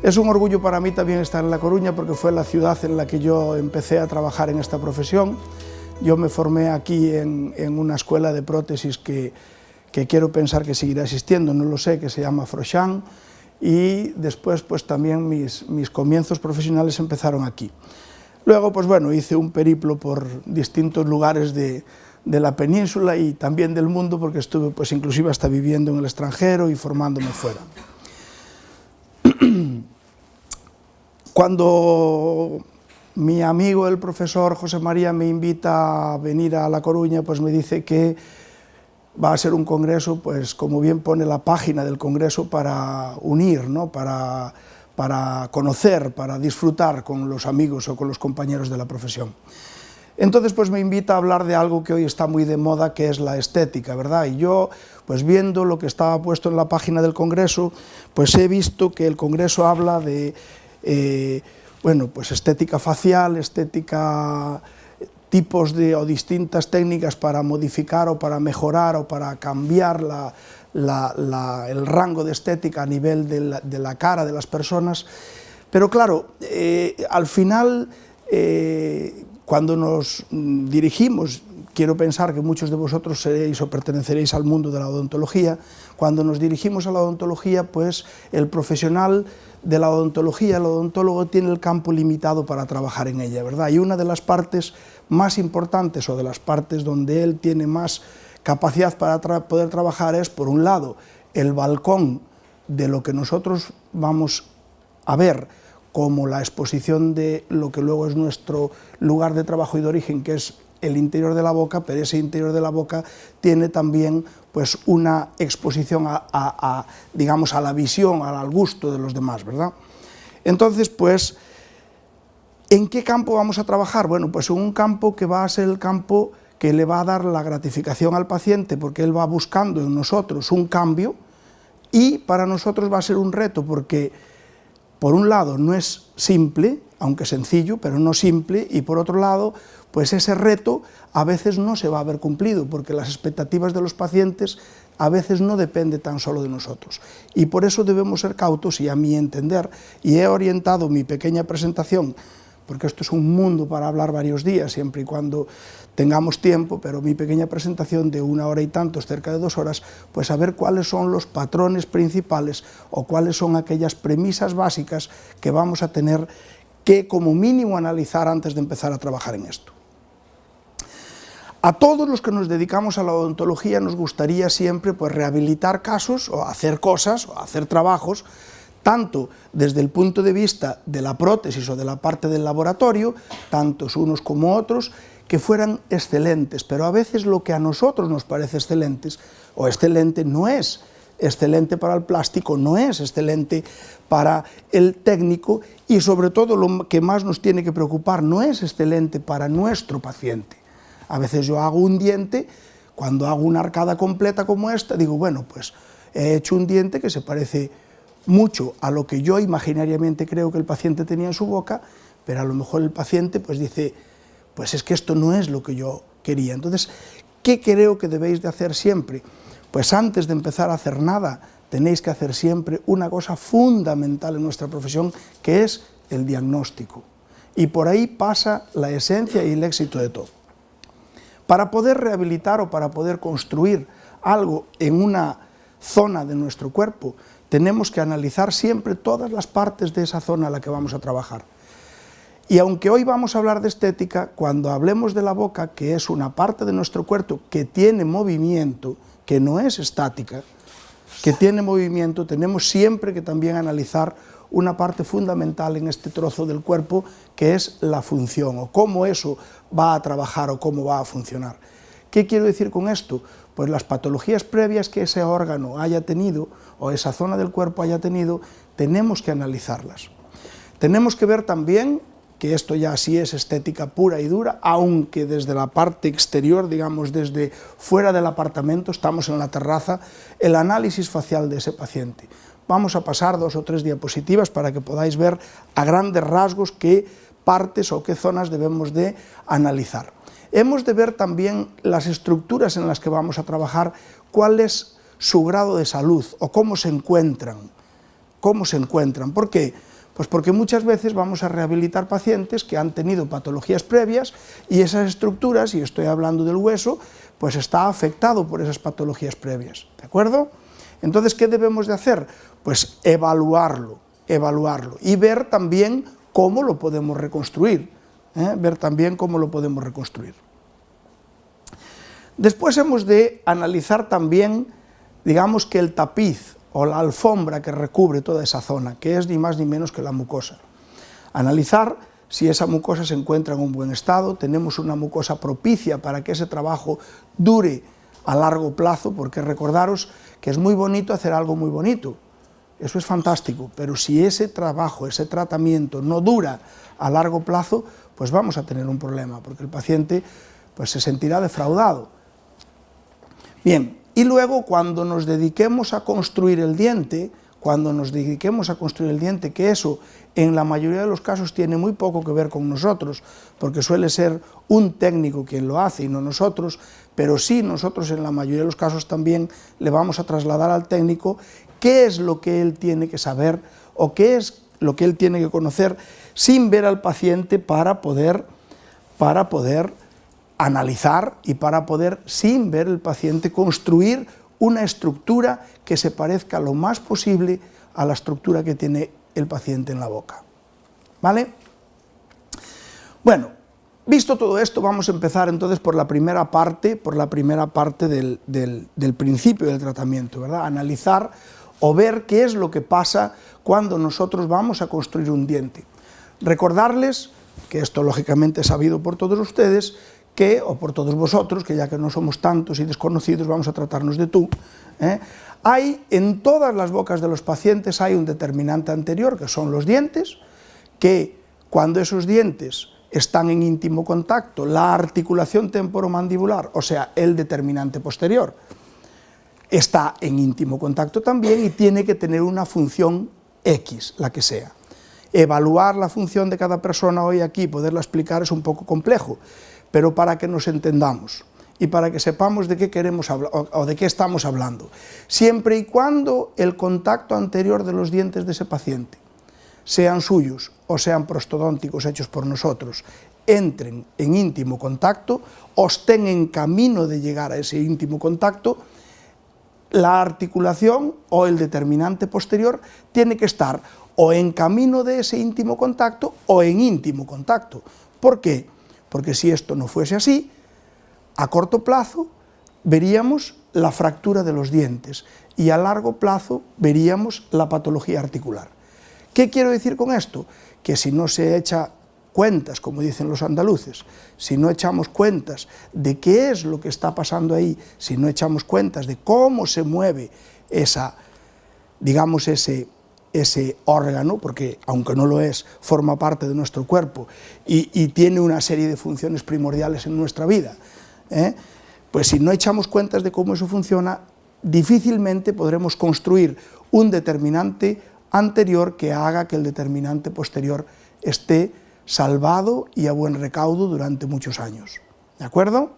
Es un orgullo para mí también estar en La Coruña porque fue la ciudad en la que yo empecé a trabajar en esta profesión. Yo me formé aquí en una escuela de prótesis que quiero pensar que seguirá existiendo, no lo sé, que se llama Froxán, y después pues también mis comienzos profesionales empezaron aquí. Luego pues bueno, hice un periplo por distintos lugares de la península y también del mundo, porque estuve pues inclusive hasta viviendo en el extranjero y formándome fuera. Cuando mi amigo el profesor José María me invita a venir a La Coruña, pues me dice que va a ser un congreso, pues como bien pone la página del congreso, para unir, ¿no? para conocer, para disfrutar con los amigos o con los compañeros de la profesión. Entonces pues me invita a hablar de algo que hoy está muy de moda, que es la estética, ¿verdad? Y yo, pues viendo lo que estaba puesto en la página del congreso, pues he visto que el congreso habla de bueno, pues estética facial, estética, tipos o distintas técnicas para modificar o para mejorar o para cambiar el rango de estética a nivel de la cara de las personas. Pero claro, al final, cuando nos dirigimos, quiero pensar que muchos de vosotros seréis o perteneceréis al mundo de la odontología, cuando nos dirigimos a la odontología, pues el profesional de la odontología, el odontólogo, tiene el campo limitado para trabajar en ella, ¿verdad? Y una de las partes más importantes o de las partes donde él tiene más capacidad para poder trabajar es, por un lado, el balcón de lo que nosotros vamos a ver como la exposición de lo que luego es nuestro lugar de trabajo y de origen, que es el interior de la boca, pero ese interior de la boca tiene también pues una exposición digamos, a la visión, al gusto de los demás, ¿verdad? Entonces, pues, ¿en qué campo vamos a trabajar? Bueno, pues en un campo que va a ser el campo que le va a dar la gratificación al paciente, porque él va buscando en nosotros un cambio, y para nosotros va a ser un reto, porque por un lado no es simple, aunque sencillo, pero no simple, y por otro lado, pues ese reto a veces no se va a ver cumplido, porque las expectativas de los pacientes a veces no dependen tan solo de nosotros. Y por eso debemos ser cautos, y a mi entender, y he orientado mi pequeña presentación, porque esto es un mundo para hablar varios días, siempre y cuando tengamos tiempo, pero mi pequeña presentación de 1 hora y tantos, cerca de 2 horas, pues a ver cuáles son los patrones principales o cuáles son aquellas premisas básicas que vamos a tener que como mínimo analizar antes de empezar a trabajar en esto. A todos los que nos dedicamos a la odontología nos gustaría siempre pues rehabilitar casos o hacer cosas o hacer trabajos, tanto desde el punto de vista de la prótesis o de la parte del laboratorio, tantos unos como otros, que fueran excelentes, pero a veces lo que a nosotros nos parece excelentes o excelente no es excelente para el plástico, no es excelente para el técnico, y sobre todo lo que más nos tiene que preocupar, no es excelente para nuestro paciente. A veces yo hago un diente, cuando hago una arcada completa como esta, digo, bueno, pues he hecho un diente que se parece mucho a lo que yo imaginariamente creo que el paciente tenía en su boca, pero a lo mejor el paciente pues dice, pues es que esto no es lo que yo quería. Entonces, ¿qué creo que debéis de hacer siempre? Pues antes de empezar a hacer nada, tenéis que hacer siempre una cosa fundamental en nuestra profesión, que es el diagnóstico. Y por ahí pasa la esencia y el éxito de todo. Para poder rehabilitar o para poder construir algo en una zona de nuestro cuerpo, tenemos que analizar siempre todas las partes de esa zona a la que vamos a trabajar. Y aunque hoy vamos a hablar de estética, cuando hablemos de la boca, que es una parte de nuestro cuerpo que tiene movimiento, que no es estática, que tiene movimiento, tenemos siempre que también analizar una parte fundamental en este trozo del cuerpo, que es la función, o cómo eso va a trabajar o cómo va a funcionar. ¿Qué quiero decir con esto? Pues las patologías previas que ese órgano haya tenido, o esa zona del cuerpo haya tenido, tenemos que analizarlas. Tenemos que ver también, que esto ya sí es estética pura y dura, aunque desde la parte exterior, digamos desde fuera del apartamento, estamos en la terraza, el análisis facial de ese paciente. Vamos a pasar 2 o 3 diapositivas para que podáis ver a grandes rasgos qué partes o qué zonas debemos de analizar. Hemos de ver también las estructuras en las que vamos a trabajar, cuál es su grado de salud o cómo se encuentran. ¿Por qué? Pues porque muchas veces vamos a rehabilitar pacientes que han tenido patologías previas y esas estructuras, y estoy hablando del hueso, pues está afectado por esas patologías previas, ¿de acuerdo? Entonces, ¿qué debemos de hacer? Pues evaluarlo y ver también cómo lo podemos reconstruir, Después hemos de analizar también, digamos que el tapiz o la alfombra que recubre toda esa zona, que es ni más ni menos que la mucosa. Analizar si esa mucosa se encuentra en un buen estado, tenemos una mucosa propicia para que ese trabajo dure a largo plazo, porque recordaros que es muy bonito hacer algo muy bonito, eso es fantástico, pero si ese trabajo, ese tratamiento no dura a largo plazo, pues vamos a tener un problema, porque el paciente pues, se sentirá defraudado. Bien, y luego cuando nos dediquemos a construir el diente, que eso en la mayoría de los casos tiene muy poco que ver con nosotros, porque suele ser un técnico quien lo hace y no nosotros, pero sí nosotros en la mayoría de los casos también le vamos a trasladar al técnico qué es lo que él tiene que saber o qué es lo que él tiene que conocer sin ver al paciente para poder analizar y para poder, sin ver el paciente, construir una estructura que se parezca lo más posible a la estructura que tiene el paciente en la boca. ¿Vale? Bueno, visto todo esto, vamos a empezar entonces por la primera parte del principio del tratamiento, ¿verdad? Analizar o ver qué es lo que pasa cuando nosotros vamos a construir un diente. Recordarles, que esto lógicamente es sabido por todos ustedes, o por todos vosotros, que ya que no somos tantos y desconocidos, vamos a tratarnos de tú, hay en todas las bocas de los pacientes hay un determinante anterior, que son los dientes, que cuando esos dientes están en íntimo contacto, la articulación temporomandibular, o sea, el determinante posterior, está en íntimo contacto también y tiene que tener una función X, la que sea. Evaluar la función de cada persona hoy aquí, poderla explicar es un poco complejo, pero para que nos entendamos y para que sepamos de qué queremos hablar o de qué estamos hablando, siempre y cuando el contacto anterior de los dientes de ese paciente, sean suyos o sean prostodónticos hechos por nosotros, entren en íntimo contacto o estén en camino de llegar a ese íntimo contacto, la articulación o el determinante posterior tiene que estar o en camino de ese íntimo contacto o en íntimo contacto. ¿Por qué? Porque si esto no fuese así, a corto plazo veríamos la fractura de los dientes y a largo plazo veríamos la patología articular. ¿Qué quiero decir con esto? Que si no se echa cuentas, como dicen los andaluces, si no echamos cuentas de qué es lo que está pasando ahí, si no echamos cuentas de cómo se mueve ese órgano, porque aunque no lo es, forma parte de nuestro cuerpo y tiene una serie de funciones primordiales en nuestra vida, pues si no echamos cuentas de cómo eso funciona, difícilmente podremos construir un determinante anterior que haga que el determinante posterior esté salvado y a buen recaudo durante muchos años. ¿De acuerdo?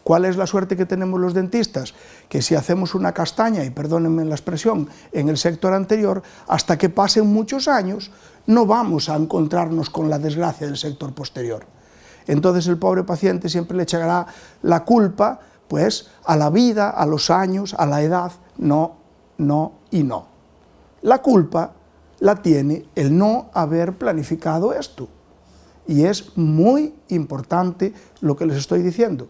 ¿Cuál es la suerte que tenemos los dentistas? Que si hacemos una castaña, y perdónenme la expresión, en el sector anterior, hasta que pasen muchos años, no vamos a encontrarnos con la desgracia del sector posterior. Entonces el pobre paciente siempre le echará la culpa, pues, a la vida, a los años, a la edad. No, no y no. La culpa la tiene el no haber planificado esto. Y es muy importante lo que les estoy diciendo,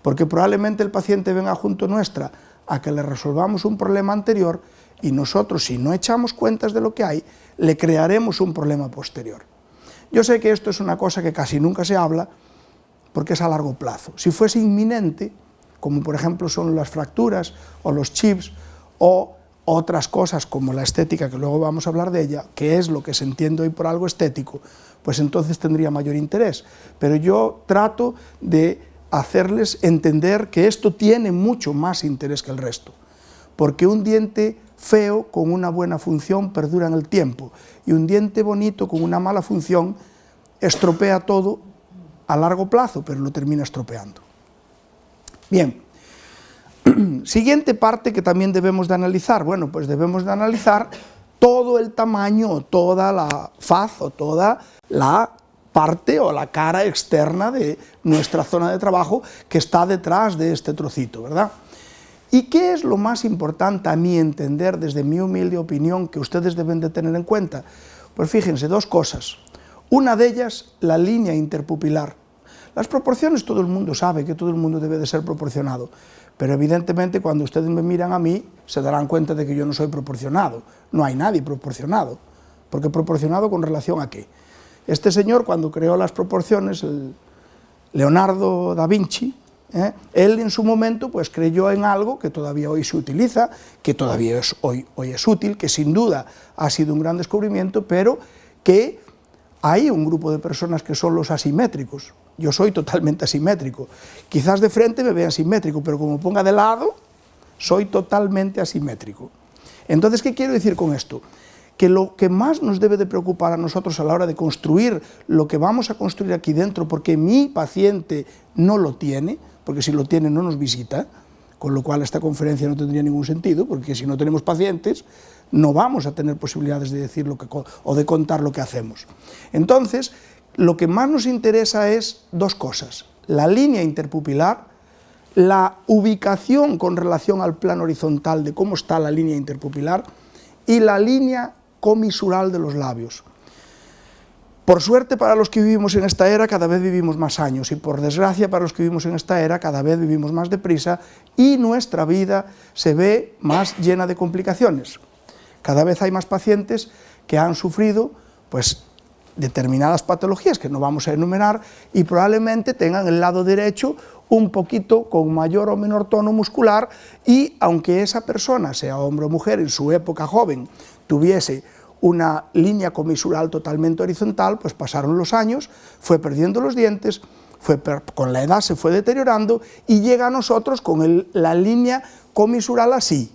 porque probablemente el paciente venga junto nuestra a que le resolvamos un problema anterior y nosotros, si no echamos cuentas de lo que hay, le crearemos un problema posterior. Yo sé que esto es una cosa que casi nunca se habla porque es a largo plazo. Si fuese inminente, como por ejemplo son las fracturas o los chips o otras cosas como la estética, que luego vamos a hablar de ella, que es lo que se entiende hoy por algo estético, pues entonces tendría mayor interés. Pero yo trato de hacerles entender que esto tiene mucho más interés que el resto, porque un diente feo con una buena función perdura en el tiempo, y un diente bonito con una mala función estropea todo a largo plazo, pero lo termina estropeando. Bien, siguiente parte que también debemos de analizar. Bueno, pues debemos de analizar todo el tamaño, o toda la faz, o toda la parte o la cara externa de nuestra zona de trabajo que está detrás de este trocito, ¿verdad? ¿Y qué es lo más importante a mi entender, desde mi humilde opinión, que ustedes deben de tener en cuenta? Pues fíjense, dos cosas. Una de ellas, la línea interpupilar. Las proporciones todo el mundo sabe que todo el mundo debe de ser proporcionado, pero evidentemente cuando ustedes me miran a mí se darán cuenta de que yo no soy proporcionado. No hay nadie proporcionado, porque proporcionado ¿con relación a qué? Este señor, cuando creó las proporciones, el Leonardo da Vinci, él en su momento pues creyó en algo que todavía hoy se utiliza, que todavía hoy es útil, que sin duda ha sido un gran descubrimiento, pero que hay un grupo de personas que son los asimétricos. Yo soy totalmente asimétrico. Quizás de frente me vean simétrico, pero como ponga de lado, soy totalmente asimétrico. Entonces, ¿qué quiero decir con esto? Que lo que más nos debe de preocupar a nosotros a la hora de construir lo que vamos a construir aquí dentro, porque mi paciente no lo tiene, porque si lo tiene no nos visita, con lo cual esta conferencia no tendría ningún sentido, porque si no tenemos pacientes no vamos a tener posibilidades de decir o de contar lo que hacemos. Entonces, lo que más nos interesa es dos cosas: la línea interpupilar, la ubicación con relación al plano horizontal de cómo está la línea interpupilar, y la línea comisural de los labios. Por suerte para los que vivimos en esta era cada vez vivimos más años, y por desgracia para los que vivimos en esta era cada vez vivimos más deprisa y nuestra vida se ve más llena de complicaciones. Cada vez hay más pacientes que han sufrido pues determinadas patologías que no vamos a enumerar y probablemente tengan el lado derecho un poquito con mayor o menor tono muscular, y aunque esa persona, sea hombre o mujer, en su época joven tuviese una línea comisural totalmente horizontal, pues pasaron los años, fue perdiendo los dientes, con la edad se fue deteriorando y llega a nosotros con la línea comisural así.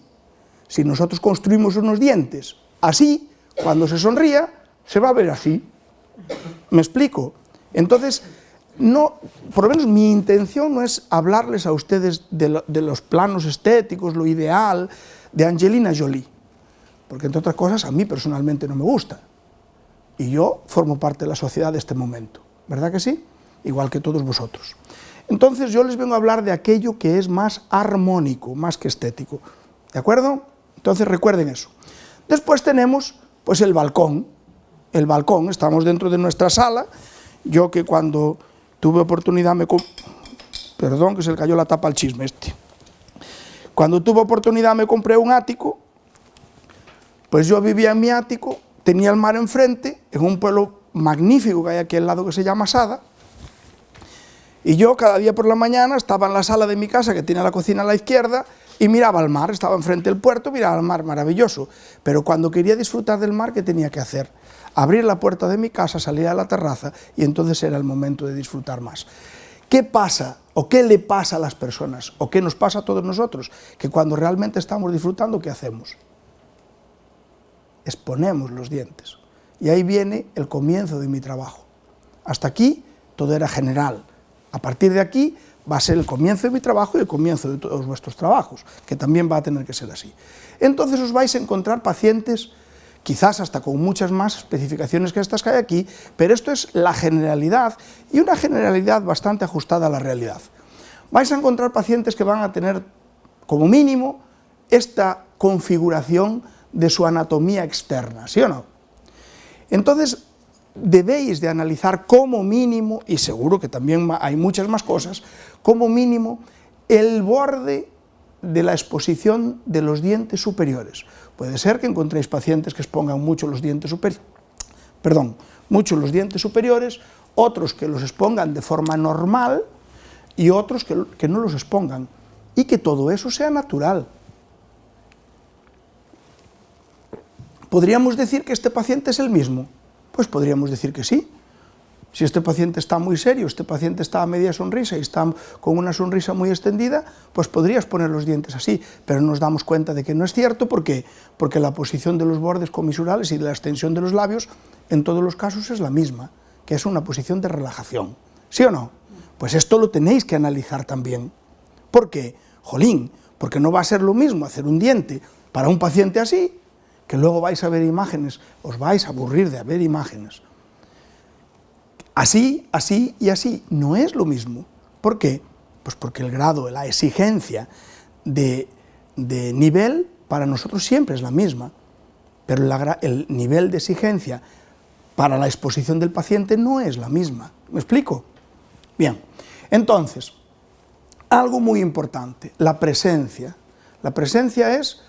Si nosotros construimos unos dientes así, cuando se sonría, se va a ver así. ¿Me explico? Entonces, no, por lo menos mi intención no es hablarles a ustedes de los planos estéticos, lo ideal de Angelina Jolie, porque entre otras cosas a mí personalmente no me gusta, y yo formo parte de la sociedad de este momento, ¿verdad que sí? Igual que todos vosotros. Entonces yo les vengo a hablar de aquello que es más armónico, más que estético, ¿de acuerdo? Entonces recuerden eso. Después tenemos pues el balcón, estamos dentro de nuestra sala. Yo que cuando tuve oportunidad perdón que se le cayó la tapa al chisme cuando tuve oportunidad me compré un ático. Pues yo vivía en mi ático, tenía el mar enfrente, en un pueblo magnífico que hay aquí al lado que se llama Sada, y yo cada día por la mañana estaba en la sala de mi casa, que tiene la cocina a la izquierda, y miraba al mar, estaba enfrente del puerto, miraba al mar, maravilloso. Pero cuando quería disfrutar del mar, ¿qué tenía que hacer? Abrir la puerta de mi casa, salir a la terraza, y entonces era el momento de disfrutar más. ¿Qué pasa, o qué le pasa a las personas, o qué nos pasa a todos nosotros? Que cuando realmente estamos disfrutando, ¿qué hacemos? Exponemos los dientes. Y ahí viene el comienzo de mi trabajo. Hasta aquí todo era general. A partir de aquí va a ser el comienzo de mi trabajo y el comienzo de todos vuestros trabajos, que también va a tener que ser así. Entonces os vais a encontrar pacientes, quizás hasta con muchas más especificaciones que estas que hay aquí, pero esto es la generalidad, y una generalidad bastante ajustada a la realidad. Vais a encontrar pacientes que van a tener, como mínimo, esta configuración de su anatomía externa, ¿sí o no? Entonces, debéis de analizar como mínimo, y seguro que también hay muchas más cosas, como mínimo, el borde de la exposición de los dientes superiores. Puede ser que encontréis pacientes que expongan mucho los dientes superiores, otros que los expongan de forma normal y otros que no los expongan, y que todo eso sea natural. ¿Podríamos decir que este paciente es el mismo? Pues podríamos decir que sí. Si este paciente está muy serio, este paciente está a media sonrisa y está con una sonrisa muy extendida, pues podrías poner los dientes así, pero nos damos cuenta de que no es cierto. ¿Por qué? Porque la posición de los bordes comisurales y la extensión de los labios en todos los casos es la misma, que es una posición de relajación. ¿Sí o no? Pues esto lo tenéis que analizar también. ¿Por qué? Jolín, porque no va a ser lo mismo hacer un diente para un paciente así que luego vais a ver imágenes, os vais a aburrir de ver imágenes. Así, así y así, no es lo mismo. ¿Por qué? Pues porque el grado, la exigencia de nivel para nosotros siempre es la misma, pero el nivel de exigencia para la exposición del paciente no es la misma. ¿Me explico? Bien, entonces, algo muy importante, la presencia. La presencia es,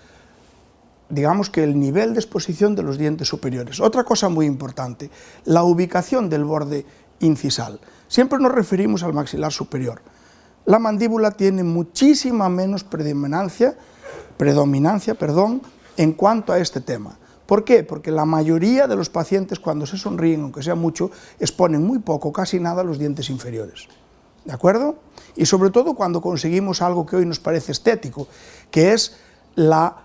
digamos que el nivel de exposición de los dientes superiores. Otra cosa muy importante, la ubicación del borde incisal. Siempre nos referimos al maxilar superior. La mandíbula tiene muchísima menos predominancia, en cuanto a este tema. ¿Por qué? Porque la mayoría de los pacientes, cuando se sonríen, aunque sea mucho, exponen muy poco, casi nada, los dientes inferiores. ¿De acuerdo? Y sobre todo cuando conseguimos algo que hoy nos parece estético, que es la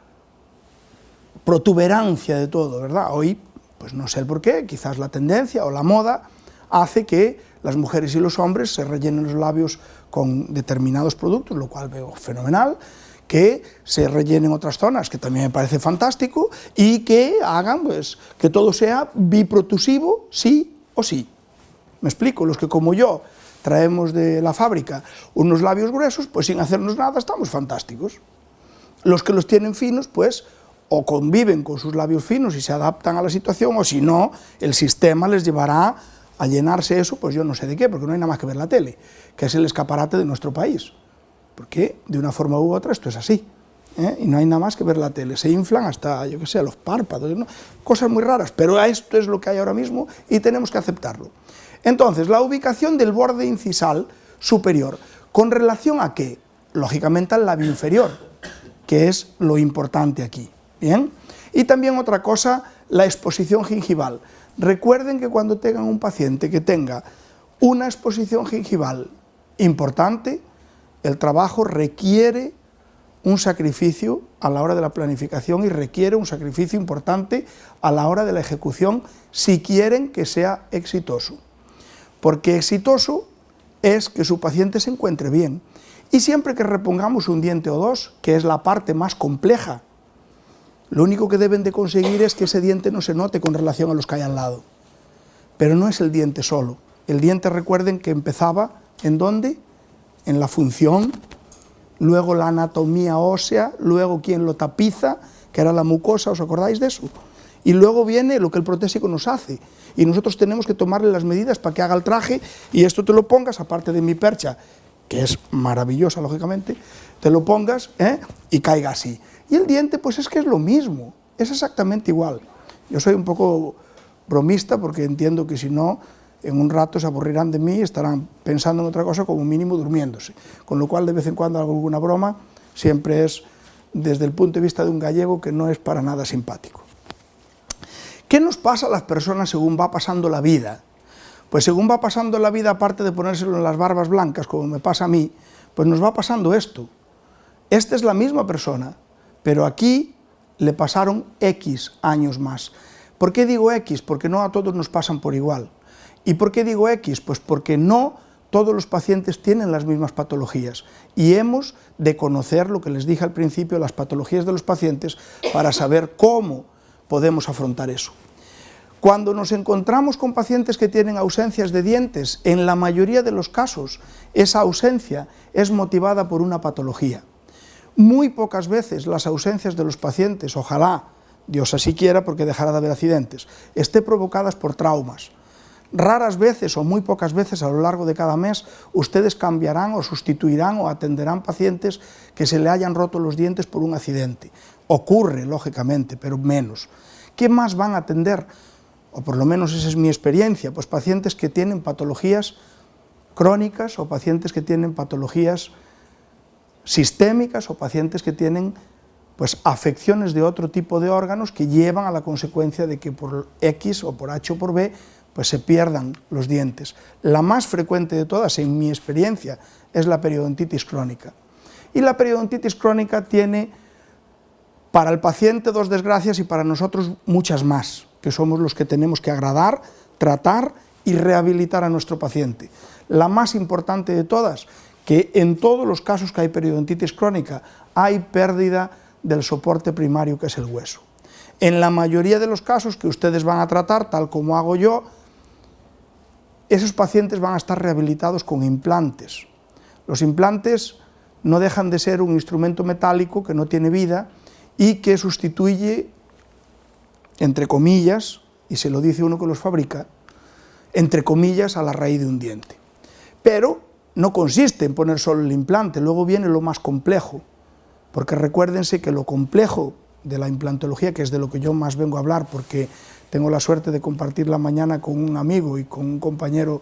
protuberancia de todo, ¿verdad? Hoy, pues no sé el por qué, quizás la tendencia o la moda hace que las mujeres y los hombres se rellenen los labios con determinados productos, lo cual veo fenomenal, que se rellenen otras zonas, que también me parece fantástico, y que hagan pues, que todo sea biprotusivo, sí o sí. ¿Me explico? Los que como yo traemos de la fábrica unos labios gruesos, pues sin hacernos nada estamos fantásticos. Los que los tienen finos, pues o conviven con sus labios finos y se adaptan a la situación, o si no, el sistema les llevará a llenarse eso, pues yo no sé de qué, porque no hay nada más que ver la tele, que es el escaparate de nuestro país. Porque de una forma u otra esto es así, y no hay nada más que ver la tele, se inflan hasta, yo qué sé, los párpados, ¿no? Cosas muy raras, pero esto es lo que hay ahora mismo y tenemos que aceptarlo. Entonces, la ubicación del borde incisal superior, ¿con relación a qué? Lógicamente al labio inferior, que es lo importante aquí, ¿bien? Y también otra cosa, la exposición gingival. Recuerden que cuando tengan un paciente que tenga una exposición gingival importante, el trabajo requiere un sacrificio a la hora de la planificación y requiere un sacrificio importante a la hora de la ejecución si quieren que sea exitoso. Porque exitoso es que su paciente se encuentre bien. Y siempre que repongamos un diente o dos, que es la parte más compleja, lo único que deben de conseguir es que ese diente no se note con relación a los que hay al lado. Pero no es el diente solo. El diente, recuerden que empezaba, ¿en dónde? En la función, luego la anatomía ósea, luego quien lo tapiza, que era la mucosa, ¿os acordáis de eso? Y luego viene lo que el protésico nos hace, y nosotros tenemos que tomarle las medidas para que haga el traje, y esto te lo pongas, aparte de mi percha, que es maravillosa, lógicamente, te lo pongas, y caiga así. Y el diente, pues es que es lo mismo, es exactamente igual. Yo soy un poco bromista, porque entiendo que si no, en un rato se aburrirán de mí y estarán pensando en otra cosa, como mínimo durmiéndose. Con lo cual, de vez en cuando hago alguna broma, siempre es desde el punto de vista de un gallego que no es para nada simpático. ¿Qué nos pasa a las personas según va pasando la vida? Pues según va pasando la vida, aparte de ponérselo en las barbas blancas, como me pasa a mí, pues nos va pasando esto. Esta es la misma persona, pero aquí le pasaron X años más. ¿Por qué digo X? Porque no a todos nos pasan por igual. ¿Y por qué digo X? Pues porque no todos los pacientes tienen las mismas patologías y hemos de conocer lo que les dije al principio, las patologías de los pacientes, para saber cómo podemos afrontar eso. Cuando nos encontramos con pacientes que tienen ausencias de dientes, en la mayoría de los casos esa ausencia es motivada por una patología. Muy pocas veces las ausencias de los pacientes, ojalá Dios así quiera porque dejará de haber accidentes, estén provocadas por traumas. Raras veces o muy pocas veces a lo largo de cada mes ustedes cambiarán o sustituirán o atenderán pacientes que se le hayan roto los dientes por un accidente. Ocurre, lógicamente, pero menos. ¿Qué más van a atender? O por lo menos esa es mi experiencia, pues pacientes que tienen patologías crónicas o pacientes que tienen patologías sistémicas o pacientes que tienen pues afecciones de otro tipo de órganos que llevan a la consecuencia de que por X o por H o por B pues se pierdan los dientes. La más frecuente de todas, en mi experiencia, es la periodontitis crónica. Y la periodontitis crónica tiene para el paciente dos desgracias y para nosotros muchas más, que somos los que tenemos que agradar, tratar y rehabilitar a nuestro paciente. La más importante de todas, que en todos los casos que hay periodontitis crónica hay pérdida del soporte primario que es el hueso. En la mayoría de los casos que ustedes van a tratar, tal como hago yo, esos pacientes van a estar rehabilitados con implantes. Los implantes no dejan de ser un instrumento metálico que no tiene vida y que sustituye, entre comillas, y se lo dice uno que los fabrica, entre comillas, a la raíz de un diente. Pero no consiste en poner solo el implante, luego viene lo más complejo, porque recuérdense que lo complejo de la implantología, que es de lo que yo más vengo a hablar, porque tengo la suerte de compartir la mañana con un amigo y con un compañero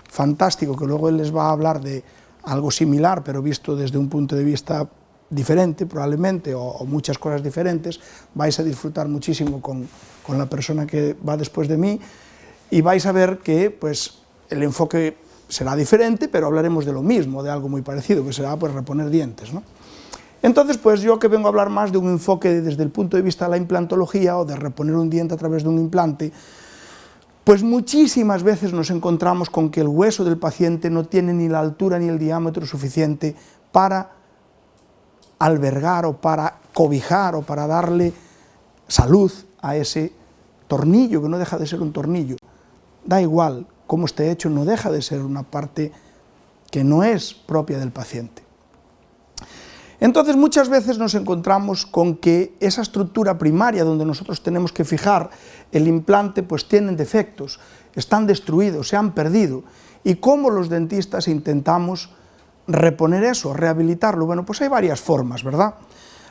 fantástico, que luego él les va a hablar de algo similar, pero visto desde un punto de vista diferente probablemente, o muchas cosas diferentes. Vais a disfrutar muchísimo con la persona que va después de mí, y vais a ver que pues, el enfoque será diferente, pero hablaremos de lo mismo, de algo muy parecido, que será pues, reponer dientes, ¿no? Entonces, pues yo que vengo a hablar más de un enfoque desde el punto de vista de la implantología, o de reponer un diente a través de un implante, pues muchísimas veces nos encontramos con que el hueso del paciente no tiene ni la altura ni el diámetro suficiente para albergar o para cobijar o para darle salud a ese tornillo, que no deja de ser un tornillo. Da igual cómo esté hecho, no deja de ser una parte que no es propia del paciente. Entonces muchas veces nos encontramos con que esa estructura primaria donde nosotros tenemos que fijar el implante pues tienen defectos, están destruidos, se han perdido. ¿Y cómo los dentistas intentamos reponer eso, rehabilitarlo? Bueno, pues hay varias formas, ¿verdad?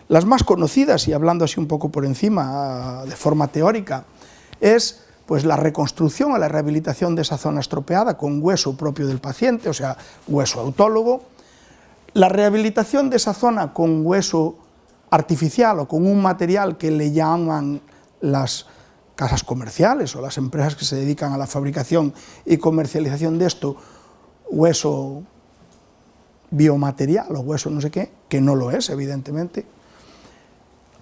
Las más conocidas, y hablando así un poco por encima, de forma teórica, es pues la reconstrucción o la rehabilitación de esa zona estropeada con hueso propio del paciente, o sea, hueso autólogo. La rehabilitación de esa zona con hueso artificial o con un material que le llaman las casas comerciales o las empresas que se dedican a la fabricación y comercialización de esto, hueso biomaterial o hueso no sé qué, que no lo es, evidentemente.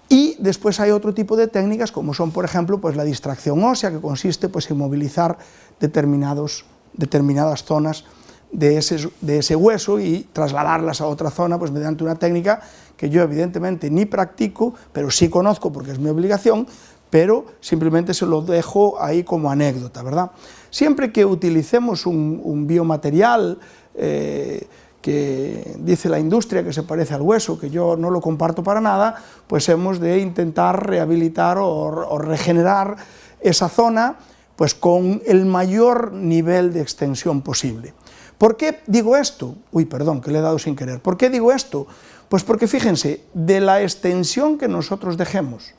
Y después hay otro tipo de técnicas, como son, por ejemplo, pues la distracción ósea, que consiste pues, en movilizar determinadas zonas de ese hueso y trasladarlas a otra zona pues, mediante una técnica que yo evidentemente ni practico, pero sí conozco porque es mi obligación, pero simplemente se lo dejo ahí como anécdota, ¿verdad? Siempre que utilicemos un biomaterial que dice la industria que se parece al hueso, que yo no lo comparto para nada, pues hemos de intentar rehabilitar o regenerar esa zona pues, con el mayor nivel de extensión posible. ¿Por qué digo esto? Uy, perdón, que le he dado sin querer. ¿Por qué digo esto? Pues porque fíjense, de la extensión que nosotros dejemos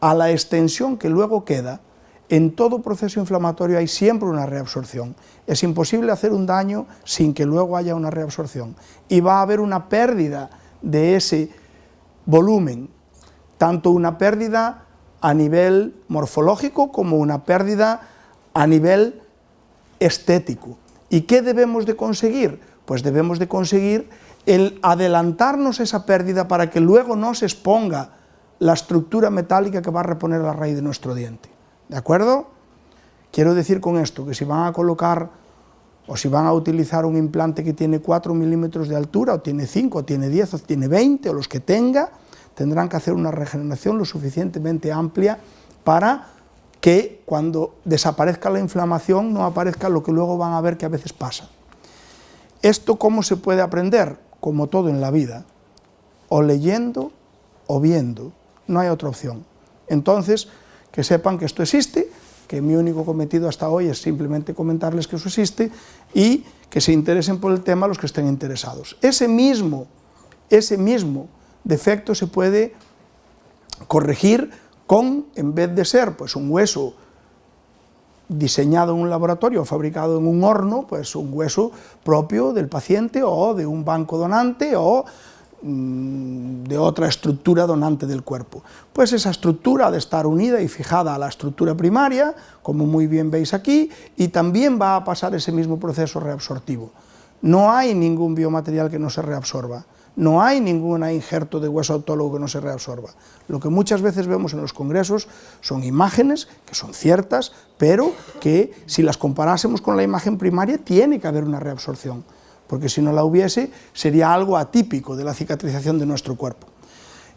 a la extensión que luego queda, en todo proceso inflamatorio hay siempre una reabsorción. Es imposible hacer un daño sin que luego haya una reabsorción. Y va a haber una pérdida de ese volumen, tanto una pérdida a nivel morfológico como una pérdida a nivel estético. ¿Y qué debemos de conseguir? Pues debemos de conseguir el adelantarnos esa pérdida para que luego no se exponga la estructura metálica que va a reponer la raíz de nuestro diente. ¿De acuerdo? Quiero decir con esto que si van a colocar o si van a utilizar un implante que tiene 4 milímetros de altura, o tiene 5, o tiene 10, o tiene 20, o los que tenga, tendrán que hacer una regeneración lo suficientemente amplia para que cuando desaparezca la inflamación no aparezca lo que luego van a ver que a veces pasa. ¿Esto cómo se puede aprender? Como todo en la vida, o leyendo o viendo, no hay otra opción. Entonces, que sepan que esto existe, que mi único cometido hasta hoy es simplemente comentarles que eso existe y que se interesen por el tema los que estén interesados. Ese mismo defecto se puede corregir con, en vez de ser pues, un hueso diseñado en un laboratorio o fabricado en un horno, pues un hueso propio del paciente o de un banco donante o de otra estructura donante del cuerpo. Pues esa estructura ha de estar unida y fijada a la estructura primaria, como muy bien veis aquí, y también va a pasar ese mismo proceso reabsortivo. No hay ningún biomaterial que no se reabsorba. No hay ningún injerto de hueso autólogo que no se reabsorba. Lo que muchas veces vemos en los congresos son imágenes que son ciertas, pero que si las comparásemos con la imagen primaria tiene que haber una reabsorción, porque si no la hubiese sería algo atípico de la cicatrización de nuestro cuerpo.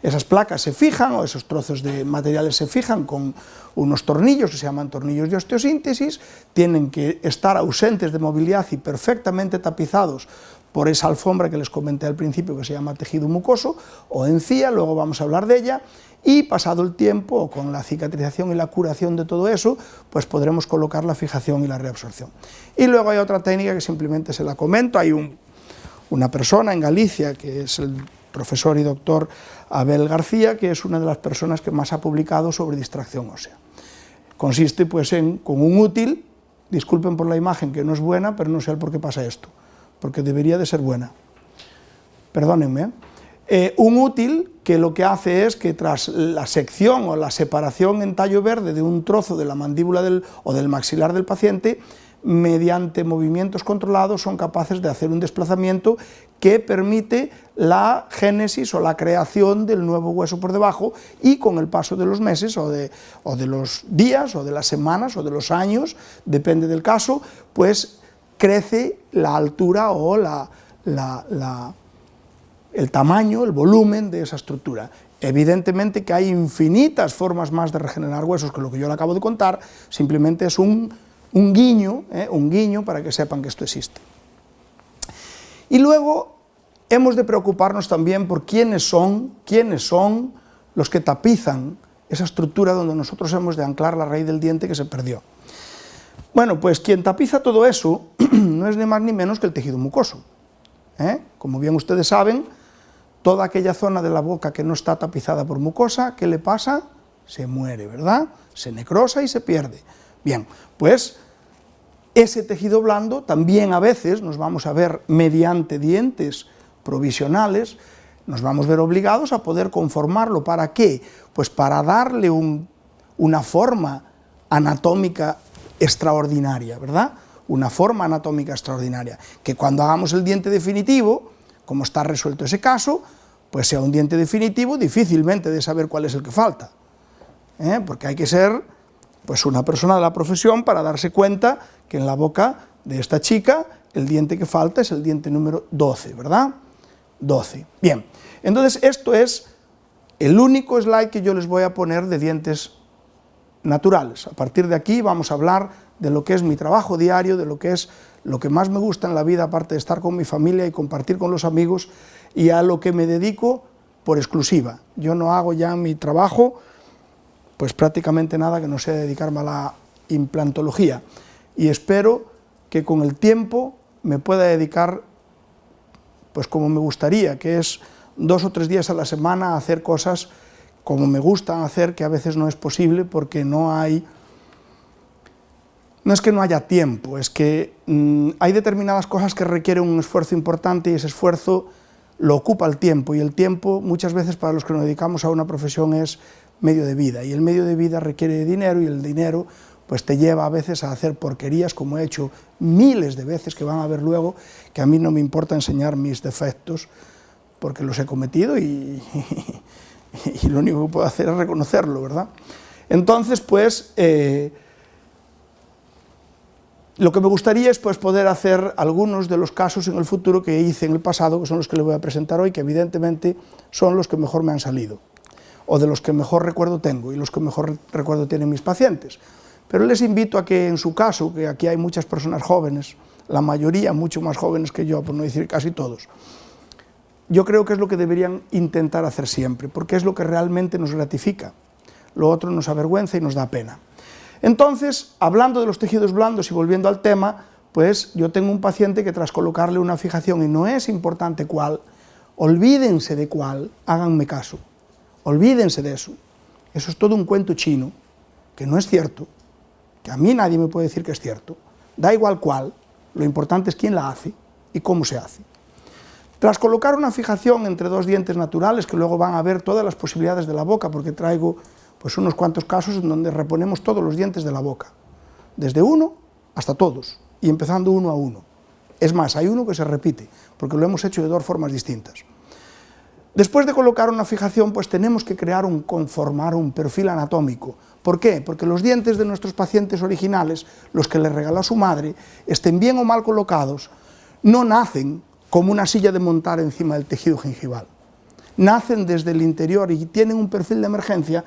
Esas placas se fijan, o esos trozos de materiales se fijan con unos tornillos que se llaman tornillos de osteosíntesis, tienen que estar ausentes de movilidad y perfectamente tapizados por esa alfombra que les comenté al principio, que se llama tejido mucoso o encía, luego vamos a hablar de ella, y pasado el tiempo, con la cicatrización y la curación de todo eso, pues podremos colocar la fijación y la reabsorción. Y luego hay otra técnica que simplemente se la comento, hay una persona en Galicia, que es el profesor y doctor Abel García, que es una de las personas que más ha publicado sobre distracción ósea. Consiste pues con un útil, disculpen por la imagen que no es buena, pero no sé por qué pasa esto, porque debería de ser buena, perdónenme, un útil que lo que hace es que tras la sección o la separación en tallo verde de un trozo de la mandíbula o del maxilar del paciente, mediante movimientos controlados son capaces de hacer un desplazamiento que permite la génesis o la creación del nuevo hueso por debajo, y con el paso de los meses o de los días o de las semanas o de los años, depende del caso, pues crece la altura o el tamaño, el volumen de esa estructura. Evidentemente que hay infinitas formas más de regenerar huesos que lo que yo le acabo de contar, simplemente es un guiño para que sepan que esto existe. Y luego hemos de preocuparnos también por quiénes son los que tapizan esa estructura donde nosotros hemos de anclar la raíz del diente que se perdió. Bueno, pues quien tapiza todo eso no es ni más ni menos que el tejido mucoso. Como bien ustedes saben, toda aquella zona de la boca que no está tapizada por mucosa, ¿qué le pasa? Se muere, ¿verdad? Se necrosa y se pierde. Bien, pues ese tejido blando también a veces nos vamos a ver mediante dientes provisionales, nos vamos a ver obligados a poder conformarlo. ¿Para qué? Pues para darle una forma anatómica extraordinaria, ¿verdad? Una forma anatómica extraordinaria, que cuando hagamos el diente definitivo, como está resuelto ese caso, pues sea un diente definitivo, difícilmente de saber cuál es el que falta, porque hay que ser pues una persona de la profesión para darse cuenta que en la boca de esta chica el diente que falta es el diente número 12, ¿verdad? 12. Bien, entonces esto es el único slide que yo les voy a poner de dientes naturales. A partir de aquí vamos a hablar de lo que es mi trabajo diario, de lo que es lo que más me gusta en la vida, aparte de estar con mi familia y compartir con los amigos, y a lo que me dedico por exclusiva. Yo no hago ya mi trabajo pues prácticamente nada que no sea dedicarme a la implantología, y espero que con el tiempo me pueda dedicar pues como me gustaría, que es 2 o 3 días a la semana a hacer cosas como me gustan hacer, que a veces no es posible porque no es que no haya tiempo, es que hay determinadas cosas que requieren un esfuerzo importante y ese esfuerzo lo ocupa el tiempo, y el tiempo muchas veces para los que nos dedicamos a una profesión es medio de vida, y el medio de vida requiere dinero, y el dinero pues te lleva a veces a hacer porquerías, como he hecho miles de veces, que van a ver luego, que a mí no me importa enseñar mis defectos porque los he cometido y lo único que puedo hacer es reconocerlo, ¿verdad? Entonces, pues, lo que me gustaría es pues, poder hacer algunos de los casos en el futuro que hice en el pasado, que son los que les voy a presentar hoy, que evidentemente son los que mejor me han salido, o de los que mejor recuerdo tengo, y los que mejor recuerdo tienen mis pacientes. Pero les invito a que en su caso, que aquí hay muchas personas jóvenes, la mayoría mucho más jóvenes que yo, por no decir casi todos, yo creo que es lo que deberían intentar hacer siempre, porque es lo que realmente nos gratifica. Lo otro nos avergüenza y nos da pena. Entonces, hablando de los tejidos blandos y volviendo al tema, pues yo tengo un paciente que tras colocarle una fijación, y no es importante cuál, olvídense de cuál, háganme caso, olvídense de eso. Eso es todo un cuento chino, que no es cierto, que a mí nadie me puede decir que es cierto, da igual cuál, lo importante es quién la hace y cómo se hace. Tras colocar una fijación entre 2 dientes naturales, que luego van a ver todas las posibilidades de la boca, porque traigo pues unos cuantos casos en donde reponemos todos los dientes de la boca, desde uno hasta todos, y empezando uno a uno. Es más, hay uno que se repite, porque lo hemos hecho de 2 formas distintas. Después de colocar una fijación, pues tenemos que conformar un perfil anatómico. ¿Por qué? Porque los dientes de nuestros pacientes originales, los que les regaló su madre, estén bien o mal colocados, no nacen como una silla de montar encima del tejido gengival. nacen desde el interior y tienen un perfil de emergencia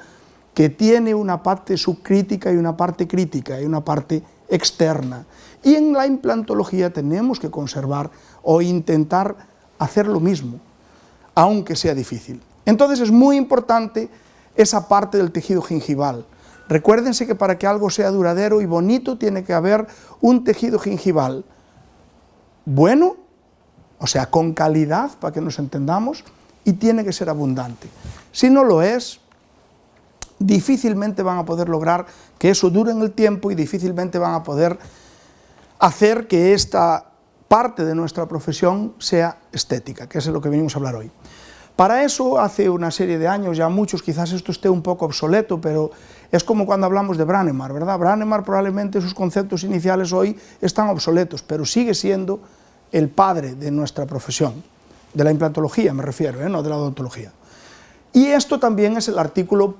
que tiene una parte subcrítica y una parte crítica y una parte externa. Y en la implantología tenemos que conservar o intentar hacer lo mismo, aunque sea difícil. Entonces es muy importante esa parte del tejido gingival. Recuérdense que para que algo sea duradero y bonito tiene que haber un tejido gingival bueno, o sea, con calidad, para que nos entendamos, y tiene que ser abundante. Si no lo es, difícilmente van a poder lograr que eso dure en el tiempo y difícilmente van a poder hacer que esta parte de nuestra profesión sea estética, que es de lo que venimos a hablar hoy. Para eso, hace una serie de años, ya muchos, quizás esto esté un poco obsoleto, pero es como cuando hablamos de Brånemark, ¿verdad? Brånemark probablemente sus conceptos iniciales hoy están obsoletos, pero sigue siendo el padre de nuestra profesión, de la implantología me refiero, no de la odontología. Y esto también es el artículo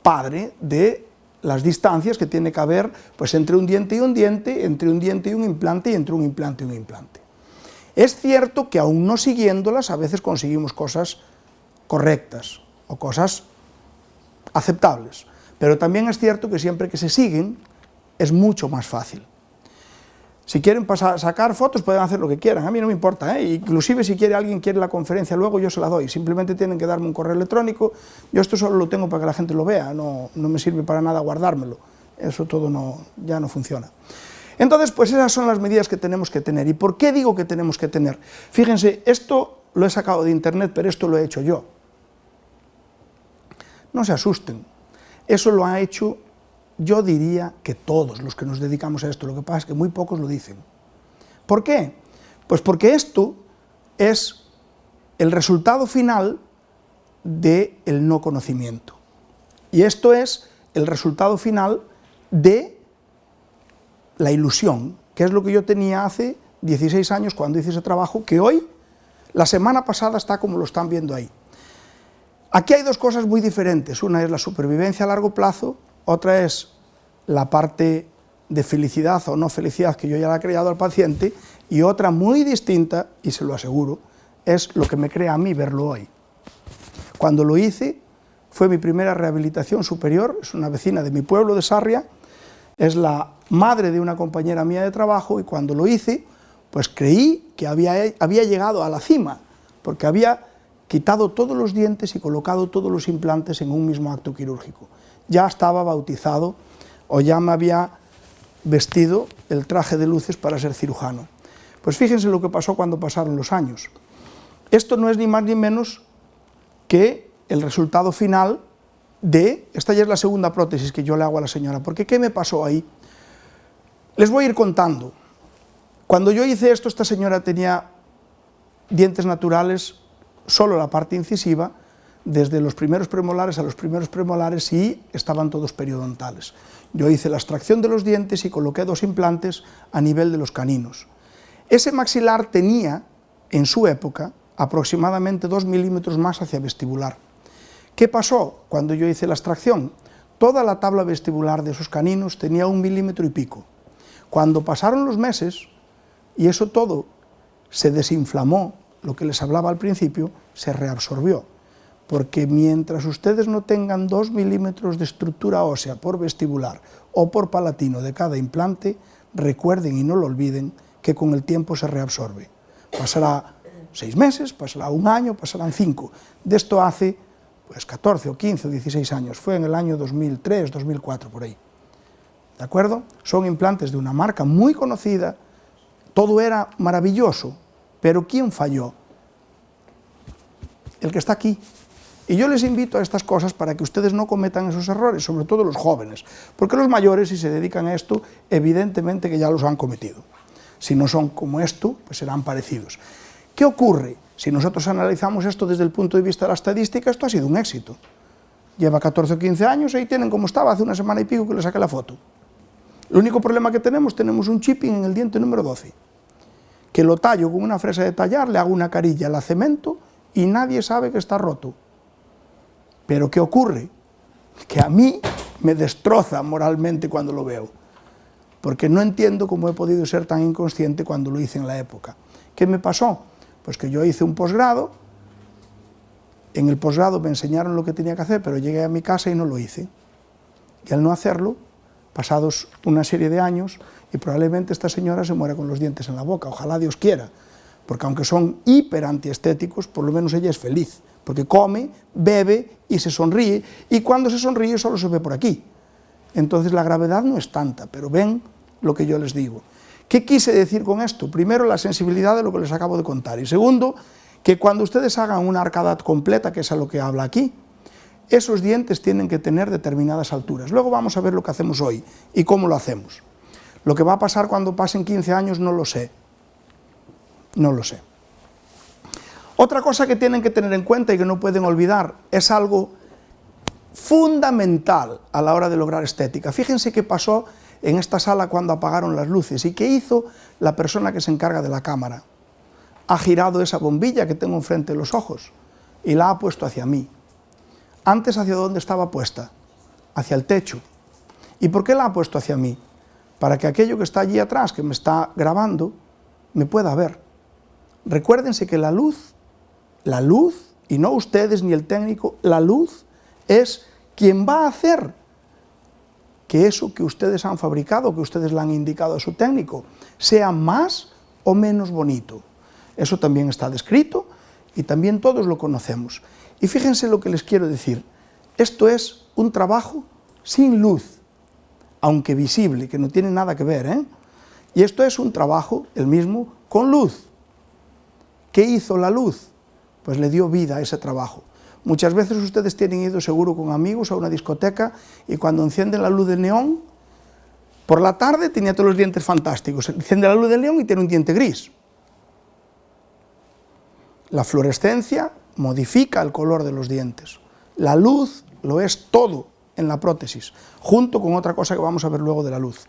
padre de las distancias que tiene que haber pues, entre un diente y un diente, entre un diente y un implante, y entre un implante y un implante. Es cierto que aún no siguiéndolas a veces conseguimos cosas correctas o cosas aceptables, pero también es cierto que siempre que se siguen es mucho más fácil. Si quieren sacar fotos pueden hacer lo que quieran, a mí no me importa, inclusive si alguien quiere la conferencia luego yo se la doy, simplemente tienen que darme un correo electrónico, yo esto solo lo tengo para que la gente lo vea, no me sirve para nada guardármelo, eso todo ya no funciona. Entonces, pues esas son las medidas que tenemos que tener. ¿Y por qué digo que tenemos que tener? Fíjense, esto lo he sacado de internet, pero esto lo he hecho yo. No se asusten, eso lo ha hecho, yo diría que todos los que nos dedicamos a esto, lo que pasa es que muy pocos lo dicen. ¿Por qué? Pues porque esto es el resultado final del no conocimiento. Y esto es el resultado final de la ilusión, que es lo que yo tenía hace 16 años cuando hice ese trabajo, que hoy, la semana pasada, está como lo están viendo ahí. Aquí hay dos cosas muy diferentes, una es la supervivencia a largo plazo, otra es la parte de felicidad o no felicidad que yo ya la he creado al paciente, y otra muy distinta, y se lo aseguro, es lo que me crea a mí verlo hoy. Cuando lo hice, fue mi primera rehabilitación superior, es una vecina de mi pueblo de Sarria, es la madre de una compañera mía de trabajo, y cuando lo hice, pues creí que había llegado a la cima, porque había quitado todos los dientes y colocado todos los implantes en un mismo acto quirúrgico. Ya estaba bautizado, o ya me había vestido el traje de luces para ser cirujano. Pues fíjense lo que pasó cuando pasaron los años. Esto no es ni más ni menos que el resultado final esta ya es la segunda prótesis que yo le hago a la señora, porque ¿qué me pasó ahí? Les voy a ir contando. Cuando yo hice esto, esta señora tenía dientes naturales, solo la parte incisiva, desde los primeros premolares a los primeros premolares, y estaban todos periodontales. Yo hice la extracción de los dientes y coloqué 2 implantes a nivel de los caninos. Ese maxilar tenía, en su época, aproximadamente 2 milímetros más hacia vestibular. ¿Qué pasó cuando yo hice la extracción? Toda la tabla vestibular de esos caninos tenía 1 milímetro y pico. Cuando pasaron los meses, y eso todo se desinflamó, lo que les hablaba al principio, se reabsorbió. Porque mientras ustedes no tengan 2 milímetros de estructura ósea por vestibular o por palatino de cada implante, recuerden y no lo olviden que con el tiempo se reabsorbe. Pasará 6 meses, pasará 1 año, pasarán 5. De esto hace pues 14 o 15 o 16 años, fue en el año 2003, 2004, por ahí. ¿De acuerdo? Son implantes de una marca muy conocida, todo era maravilloso, pero ¿quién falló? El que está aquí. Y yo les invito a estas cosas para que ustedes no cometan esos errores, sobre todo los jóvenes, porque los mayores, si se dedican a esto, evidentemente que ya los han cometido. Si no son como esto, pues serán parecidos. ¿Qué ocurre? Si nosotros analizamos esto desde el punto de vista de la estadística, esto ha sido un éxito. Lleva 14 o 15 años, ahí tienen como estaba hace una semana y pico que le saqué la foto. El único problema que tenemos un chipping en el diente número 12, que lo tallo con una fresa de tallar, le hago una carilla, la cemento y nadie sabe que está roto. Pero ¿qué ocurre? Que a mí me destroza moralmente cuando lo veo, porque no entiendo cómo he podido ser tan inconsciente cuando lo hice en la época. ¿Qué me pasó? Pues que yo hice un posgrado En el posgrado me enseñaron lo que tenía que hacer, pero llegué a mi casa y no lo hice. Y al no hacerlo, pasados una serie de años, y probablemente esta señora se muera con los dientes en la boca, ojalá Dios quiera, porque aunque son hiper antiestéticos, por lo menos ella es feliz, porque come, bebe y se sonríe, y cuando se sonríe solo se ve por aquí. Entonces la gravedad no es tanta, pero ven lo que yo les digo. ¿Qué quise decir con esto? Primero, la sensibilidad de lo que les acabo de contar, y segundo, que cuando ustedes hagan una arcada completa, que es a lo que habla aquí, esos dientes tienen que tener determinadas alturas. Luego vamos a ver lo que hacemos hoy y cómo lo hacemos. Lo que va a pasar cuando pasen 15 años no lo sé. No lo sé. Otra cosa que tienen que tener en cuenta y que no pueden olvidar es algo fundamental a la hora de lograr estética. Fíjense qué pasó en esta sala cuando apagaron las luces y qué hizo la persona que se encarga de la cámara. Ha girado esa bombilla que tengo enfrente de los ojos y la ha puesto hacia mí. Antes, ¿hacia dónde estaba puesta? Hacia el techo. ¿Y por qué la ha puesto hacia mí? Para que aquello que está allí atrás, que me está grabando, me pueda ver. Recuérdense que la luz, y no ustedes ni el técnico, la luz es quien va a hacer que eso que ustedes han fabricado, que ustedes le han indicado a su técnico, sea más o menos bonito. Eso también está descrito y también todos lo conocemos. Y fíjense lo que les quiero decir. Esto es un trabajo sin luz, aunque visible, que no tiene nada que ver, ¿eh? Y esto es un trabajo, el mismo, con luz. ¿Qué hizo la luz? Pues le dio vida a ese trabajo. Muchas veces ustedes tienen ido seguro con amigos a una discoteca y cuando encienden la luz del neón, por la tarde tenía todos los dientes fantásticos. Enciende la luz del neón y tiene un diente gris. La fluorescencia modifica el color de los dientes. La luz lo es todo en la prótesis, junto con otra cosa que vamos a ver luego de la luz.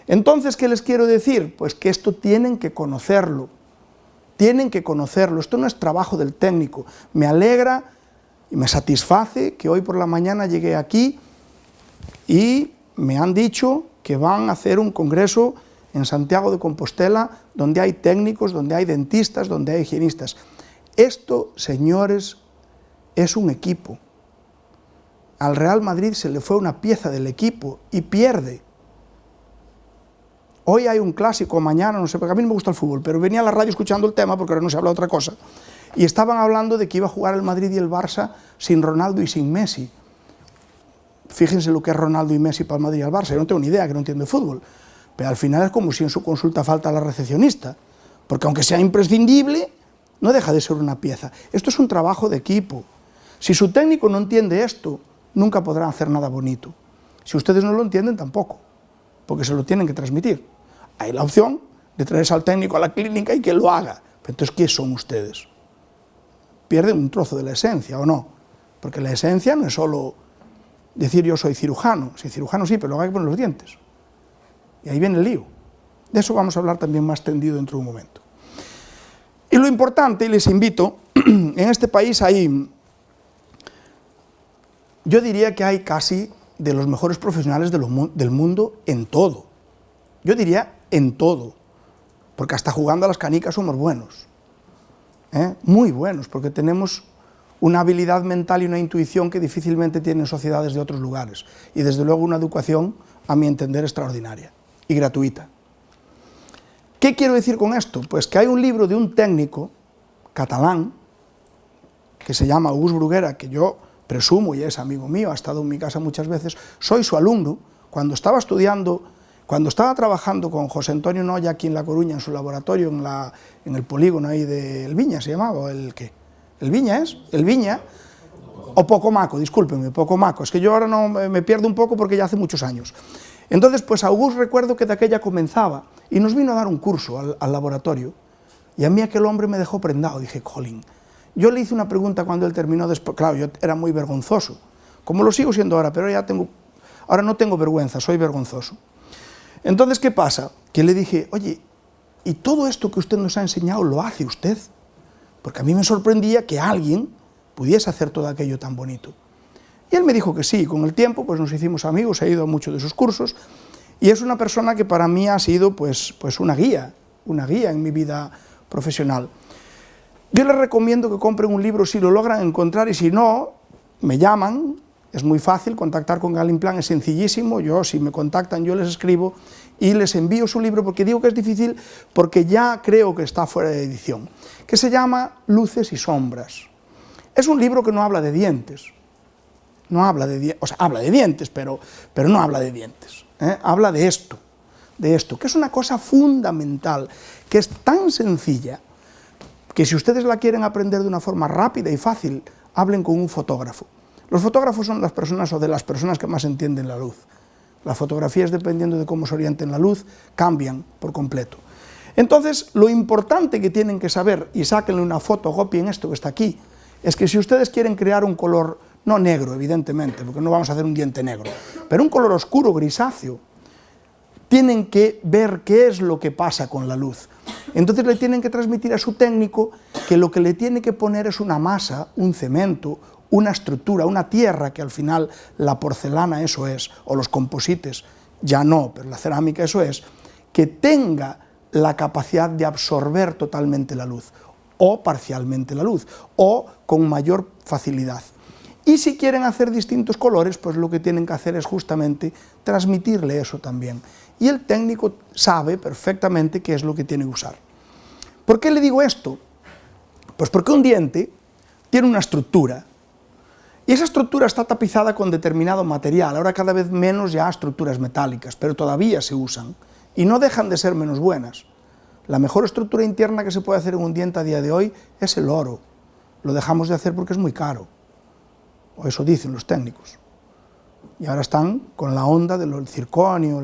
Entonces, ¿qué les quiero decir? Pues que esto tienen que conocerlo. Tienen que conocerlo. Esto no es trabajo del técnico. Me alegra y me satisface que hoy por la mañana llegué aquí y me han dicho que van a hacer un congreso en Santiago de Compostela donde hay técnicos, donde hay dentistas, donde hay higienistas. Esto, señores, es un equipo. Al Real Madrid se le fue una pieza del equipo y pierde. Hoy hay un clásico, mañana, no sé, porque a mí no me gusta el fútbol, pero venía a la radio escuchando el tema, porque ahora no se habla de otra cosa, y estaban hablando de que iba a jugar el Madrid y el Barça sin Ronaldo y sin Messi. Fíjense lo que es Ronaldo y Messi para el Madrid y el Barça, yo no tengo ni idea, que no entiendo de fútbol, pero al final es como si en su consulta falta la recepcionista, porque aunque sea imprescindible, no deja de ser una pieza. Esto es un trabajo de equipo. Si su técnico no entiende esto, nunca podrá hacer nada bonito. Si ustedes no lo entienden, tampoco, porque se lo tienen que transmitir. Hay la opción de traerse al técnico a la clínica y que lo haga. Pero entonces, ¿qué son ustedes? Pierden un trozo de la esencia, ¿o no? Porque la esencia no es solo decir yo soy cirujano. Si cirujano sí, pero luego hay que poner los dientes. Y ahí viene el lío. De eso vamos a hablar también más tendido dentro de un momento. Y lo importante, y les invito, en este país hay, yo diría que hay casi de los mejores profesionales del mundo en todo. Yo diría en todo, porque hasta jugando a las canicas somos buenos, muy buenos, porque tenemos una habilidad mental y una intuición que difícilmente tienen sociedades de otros lugares, y desde luego una educación, a mi entender, extraordinaria y gratuita. ¿Qué quiero decir con esto? Pues que hay un libro de un técnico catalán, que se llama August Bruguera, que yo presumo y es amigo mío, ha estado en mi casa muchas veces, soy su alumno. Cuando estaba estudiando, cuando estaba trabajando con José Antonio Noya aquí en La Coruña, en su laboratorio, en el polígono ahí del Viña, ¿se llamaba? ¿El qué? ¿El Viña es? ¿El Viña? O Pocomaco, discúlpenme, Pocomaco, es que yo ahora no me pierdo un poco porque ya hace muchos años. Entonces, pues August recuerdo que de aquella comenzaba y nos vino a dar un curso al laboratorio y a mí aquel hombre me dejó prendado, dije, jolín. Yo le hice una pregunta cuando él terminó, después, claro, yo era muy vergonzoso, como lo sigo siendo ahora, pero ahora no tengo vergüenza, soy vergonzoso. Entonces, ¿qué pasa? Que le dije, oye, ¿y todo esto que usted nos ha enseñado lo hace usted? Porque a mí me sorprendía que alguien pudiese hacer todo aquello tan bonito. Y él me dijo que sí, con el tiempo pues nos hicimos amigos, he ido a muchos de sus cursos, y es una persona que para mí ha sido pues una guía en mi vida profesional. Yo les recomiendo que compren un libro si lo logran encontrar, y si no, me llaman, es muy fácil, contactar con Galimplan es sencillísimo, si me contactan yo les escribo y les envío su libro, porque digo que es difícil porque ya creo que está fuera de edición, que se llama Luces y sombras. Es un libro que no habla de dientes, habla de dientes, pero no habla de dientes, habla de esto, que es una cosa fundamental, que es tan sencilla, que si ustedes la quieren aprender de una forma rápida y fácil, hablen con un fotógrafo. Los fotógrafos son las personas o de las personas que más entienden la luz. Las fotografías, dependiendo de cómo se orienten la luz, cambian por completo. Entonces, lo importante que tienen que saber, y sáquenle una foto, copien esto que está aquí, es que si ustedes quieren crear un color, no negro, evidentemente, porque no vamos a hacer un diente negro, pero un color oscuro, grisáceo, tienen que ver qué es lo que pasa con la luz. Entonces le tienen que transmitir a su técnico que lo que le tiene que poner es una masa, un cemento, una estructura, una tierra, que al final la porcelana eso es, o los composites, ya no, pero la cerámica eso es, que tenga la capacidad de absorber totalmente la luz, o parcialmente la luz, o con mayor facilidad. Y si quieren hacer distintos colores, pues lo que tienen que hacer es justamente transmitirle eso también. Y el técnico sabe perfectamente qué es lo que tiene que usar. ¿Por qué le digo esto? Pues porque un diente tiene una estructura, y esa estructura está tapizada con determinado material. Ahora cada vez menos ya estructuras metálicas, pero todavía se usan, y no dejan de ser menos buenas. La mejor estructura interna que se puede hacer en un diente a día de hoy es el oro. Lo dejamos de hacer porque es muy caro, o eso dicen los técnicos. Y ahora están con la onda del circonio,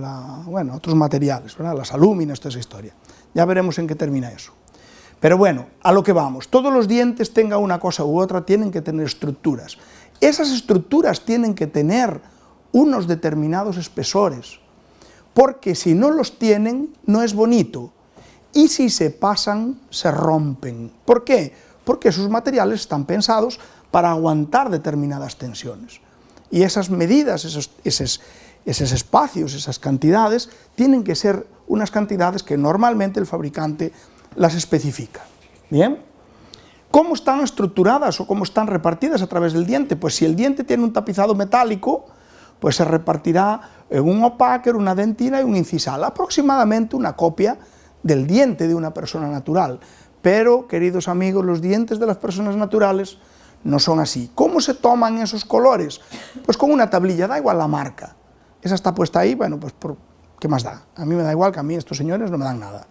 otros materiales, ¿verdad? Las alúminas, toda esa historia. Ya veremos en qué termina eso. Pero bueno, a lo que vamos. Todos los dientes, tenga una cosa u otra, tienen que tener estructuras. Esas estructuras tienen que tener unos determinados espesores, porque si no los tienen, no es bonito. Y si se pasan, se rompen. ¿Por qué? Porque sus materiales están pensados para aguantar determinadas tensiones. Y esas medidas, esos espacios, esas cantidades, tienen que ser unas cantidades que normalmente el fabricante las especifica. ¿Bien? ¿Cómo están estructuradas o cómo están repartidas a través del diente? Pues si el diente tiene un tapizado metálico, pues se repartirá en un opaque, una dentina y un incisal, aproximadamente una copia del diente de una persona natural. Pero, queridos amigos, los dientes de las personas naturales no son así. ¿Cómo se toman esos colores? Pues con una tablilla, da igual la marca. Esa está puesta ahí, bueno, pues ¿qué más da? A mí me da igual, que a mí estos señores no me dan nada.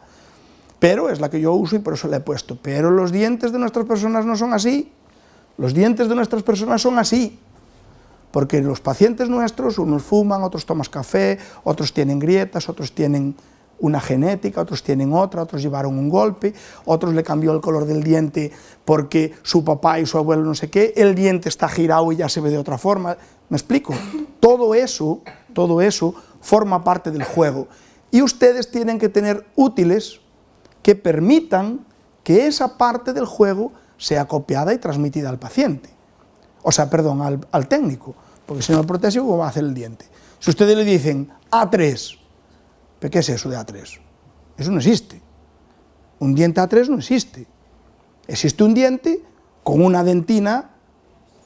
Pero es la que yo uso y por eso la he puesto. Pero los dientes de nuestras personas no son así. Los dientes de nuestras personas son así. Porque los pacientes nuestros, unos fuman, otros toman café, otros tienen grietas, otros tienen una genética, otros tienen otra, otros llevaron un golpe, otros le cambió el color del diente porque su papá y su abuelo no sé qué, el diente está girado y ya se ve de otra forma. ¿Me explico? Todo eso forma parte del juego. Y ustedes tienen que tener útiles que permitan que esa parte del juego sea copiada y transmitida al paciente. O sea, perdón, al técnico, porque si no el protésico, ¿cómo va a hacer el diente? Si ustedes le dicen A3, ¿pero qué es eso de A3? Eso no existe. Un diente A3 no existe. Existe un diente con una dentina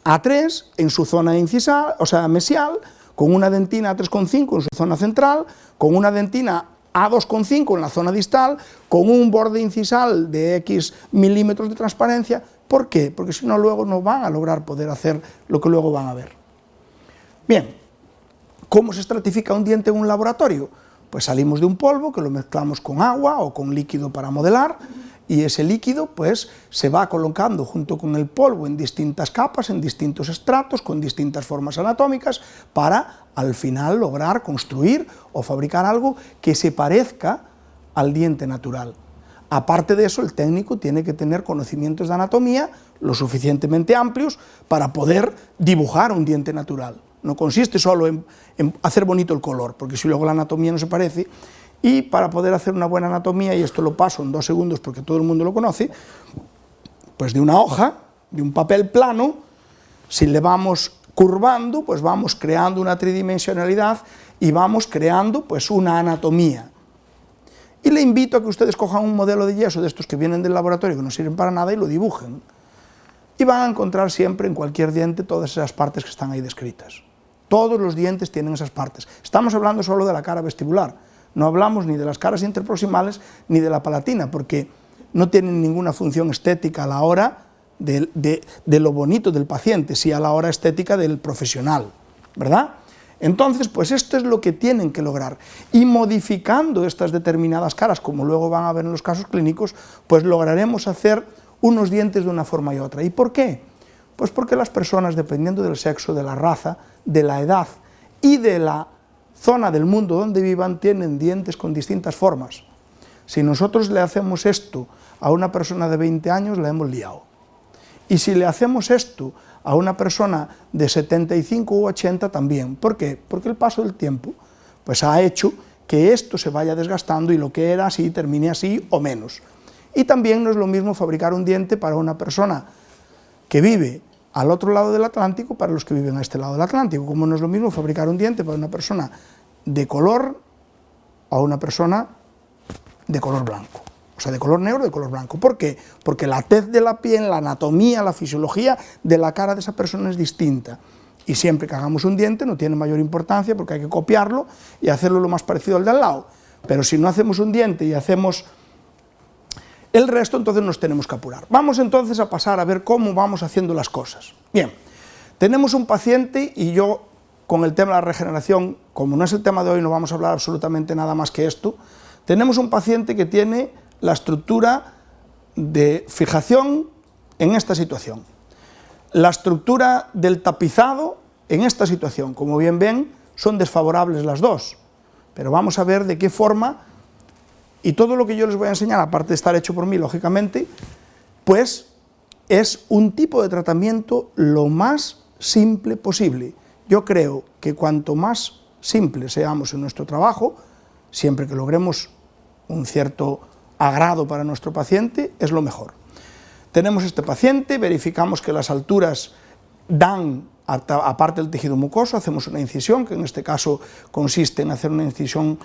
A3 en su zona incisal, o sea, mesial, con una dentina A3,5 en su zona central, con una dentina A2,5 en la zona distal, con un borde incisal de X milímetros de transparencia. ¿Por qué? Porque si no, luego no van a lograr poder hacer lo que luego van a ver. Bien, ¿cómo se estratifica un diente en un laboratorio? Pues salimos de un polvo que lo mezclamos con agua o con líquido para modelar, y ese líquido pues se va colocando junto con el polvo en distintas capas, en distintos estratos, con distintas formas anatómicas, para al final lograr construir o fabricar algo que se parezca al diente natural. Aparte de eso, el técnico tiene que tener conocimientos de anatomía lo suficientemente amplios para poder dibujar un diente natural. No consiste solo en hacer bonito el color, porque si luego la anatomía no se parece, y para poder hacer una buena anatomía, y esto lo paso en 2 segundos porque todo el mundo lo conoce, pues de una hoja, de un papel plano, si le vamos curvando, pues vamos creando una tridimensionalidad y vamos creando pues una anatomía. Y le invito a que ustedes cojan un modelo de yeso de estos que vienen del laboratorio, que no sirven para nada, y lo dibujen. Y van a encontrar siempre en cualquier diente todas esas partes que están ahí descritas. Todos los dientes tienen esas partes. Estamos hablando solo de la cara vestibular. No hablamos ni de las caras interproximales ni de la palatina, porque no tienen ninguna función estética a la hora de lo bonito del paciente, sí a la hora estética del profesional, ¿verdad? Entonces, pues esto es lo que tienen que lograr. Y modificando estas determinadas caras, como luego van a ver en los casos clínicos, pues lograremos hacer unos dientes de una forma y otra. ¿Y por qué? Pues porque las personas, dependiendo del sexo, de la raza, de la edad y de la zona del mundo donde vivan, tienen dientes con distintas formas. Si nosotros le hacemos esto a una persona de 20 años, la hemos liado. Y si le hacemos esto a una persona de 75 u 80 también. ¿Por qué? Porque el paso del tiempo pues ha hecho que esto se vaya desgastando y lo que era así termine así o menos. Y también no es lo mismo fabricar un diente para una persona que vive al otro lado del Atlántico para los que viven a este lado del Atlántico, como no es lo mismo fabricar un diente para una persona de color o una persona de color blanco. O sea, de color negro o de color blanco. ¿Por qué? Porque la tez de la piel, la anatomía, la fisiología de la cara de esa persona es distinta. Y siempre que hagamos un diente no tiene mayor importancia porque hay que copiarlo y hacerlo lo más parecido al de al lado. Pero si no hacemos un diente y hacemos el resto, entonces nos tenemos que apurar. Vamos entonces a pasar a ver cómo vamos haciendo las cosas. Bien, tenemos un paciente y yo con el tema de la regeneración, como no es el tema de hoy, no vamos a hablar absolutamente nada más que esto. Tenemos un paciente que tiene la estructura de fijación en esta situación, la estructura del tapizado en esta situación. Como bien ven, son desfavorables las dos, pero vamos a ver de qué forma, y todo lo que yo les voy a enseñar, aparte de estar hecho por mí, lógicamente, pues es un tipo de tratamiento lo más simple posible. Yo creo que cuanto más simple seamos en nuestro trabajo, siempre que logremos un cierto agrado para nuestro paciente, es lo mejor. Tenemos este paciente, verificamos que las alturas dan, aparte del tejido mucoso, hacemos una incisión, que en este caso consiste en hacer una incisión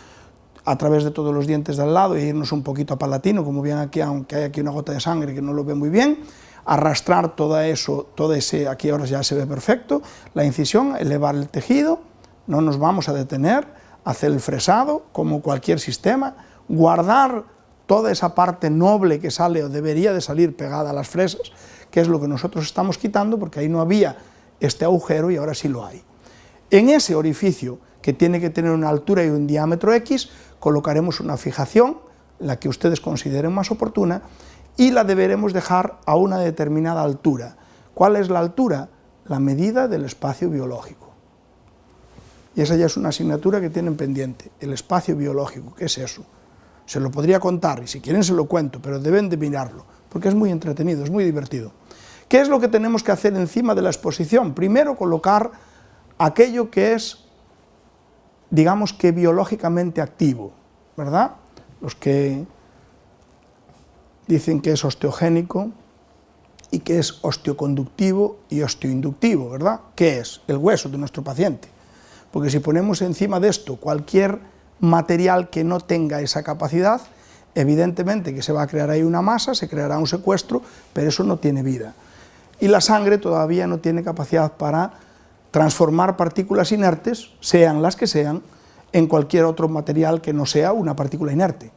a través de todos los dientes de al lado e irnos un poquito a palatino, como ven aquí, aunque hay aquí una gota de sangre que no lo ve muy bien, arrastrar todo ese, aquí ahora ya se ve perfecto, la incisión, elevar el tejido, no nos vamos a detener, hacer el fresado, como cualquier sistema, guardar toda esa parte noble que sale o debería de salir pegada a las fresas, que es lo que nosotros estamos quitando, porque ahí no había este agujero y ahora sí lo hay. En ese orificio, que tiene que tener una altura y un diámetro X, colocaremos una fijación, la que ustedes consideren más oportuna, y la deberemos dejar a una determinada altura. ¿Cuál es la altura? La medida del espacio biológico. Y esa ya es una asignatura que tienen pendiente, el espacio biológico. ¿Qué es eso? Se lo podría contar, y si quieren se lo cuento, pero deben de mirarlo, porque es muy entretenido, es muy divertido. ¿Qué es lo que tenemos que hacer encima de la exposición? Primero, colocar aquello que es, digamos que biológicamente activo, ¿verdad? Los que dicen que es osteogénico y que es osteoconductivo y osteoinductivo, ¿verdad? ¿Qué es? El hueso de nuestro paciente. Porque si ponemos encima de esto cualquier material que no tenga esa capacidad, evidentemente que se va a crear ahí una masa, se creará un secuestro, pero eso no tiene vida. Y la sangre todavía no tiene capacidad para transformar partículas inertes, sean las que sean, en cualquier otro material que no sea una partícula inerte.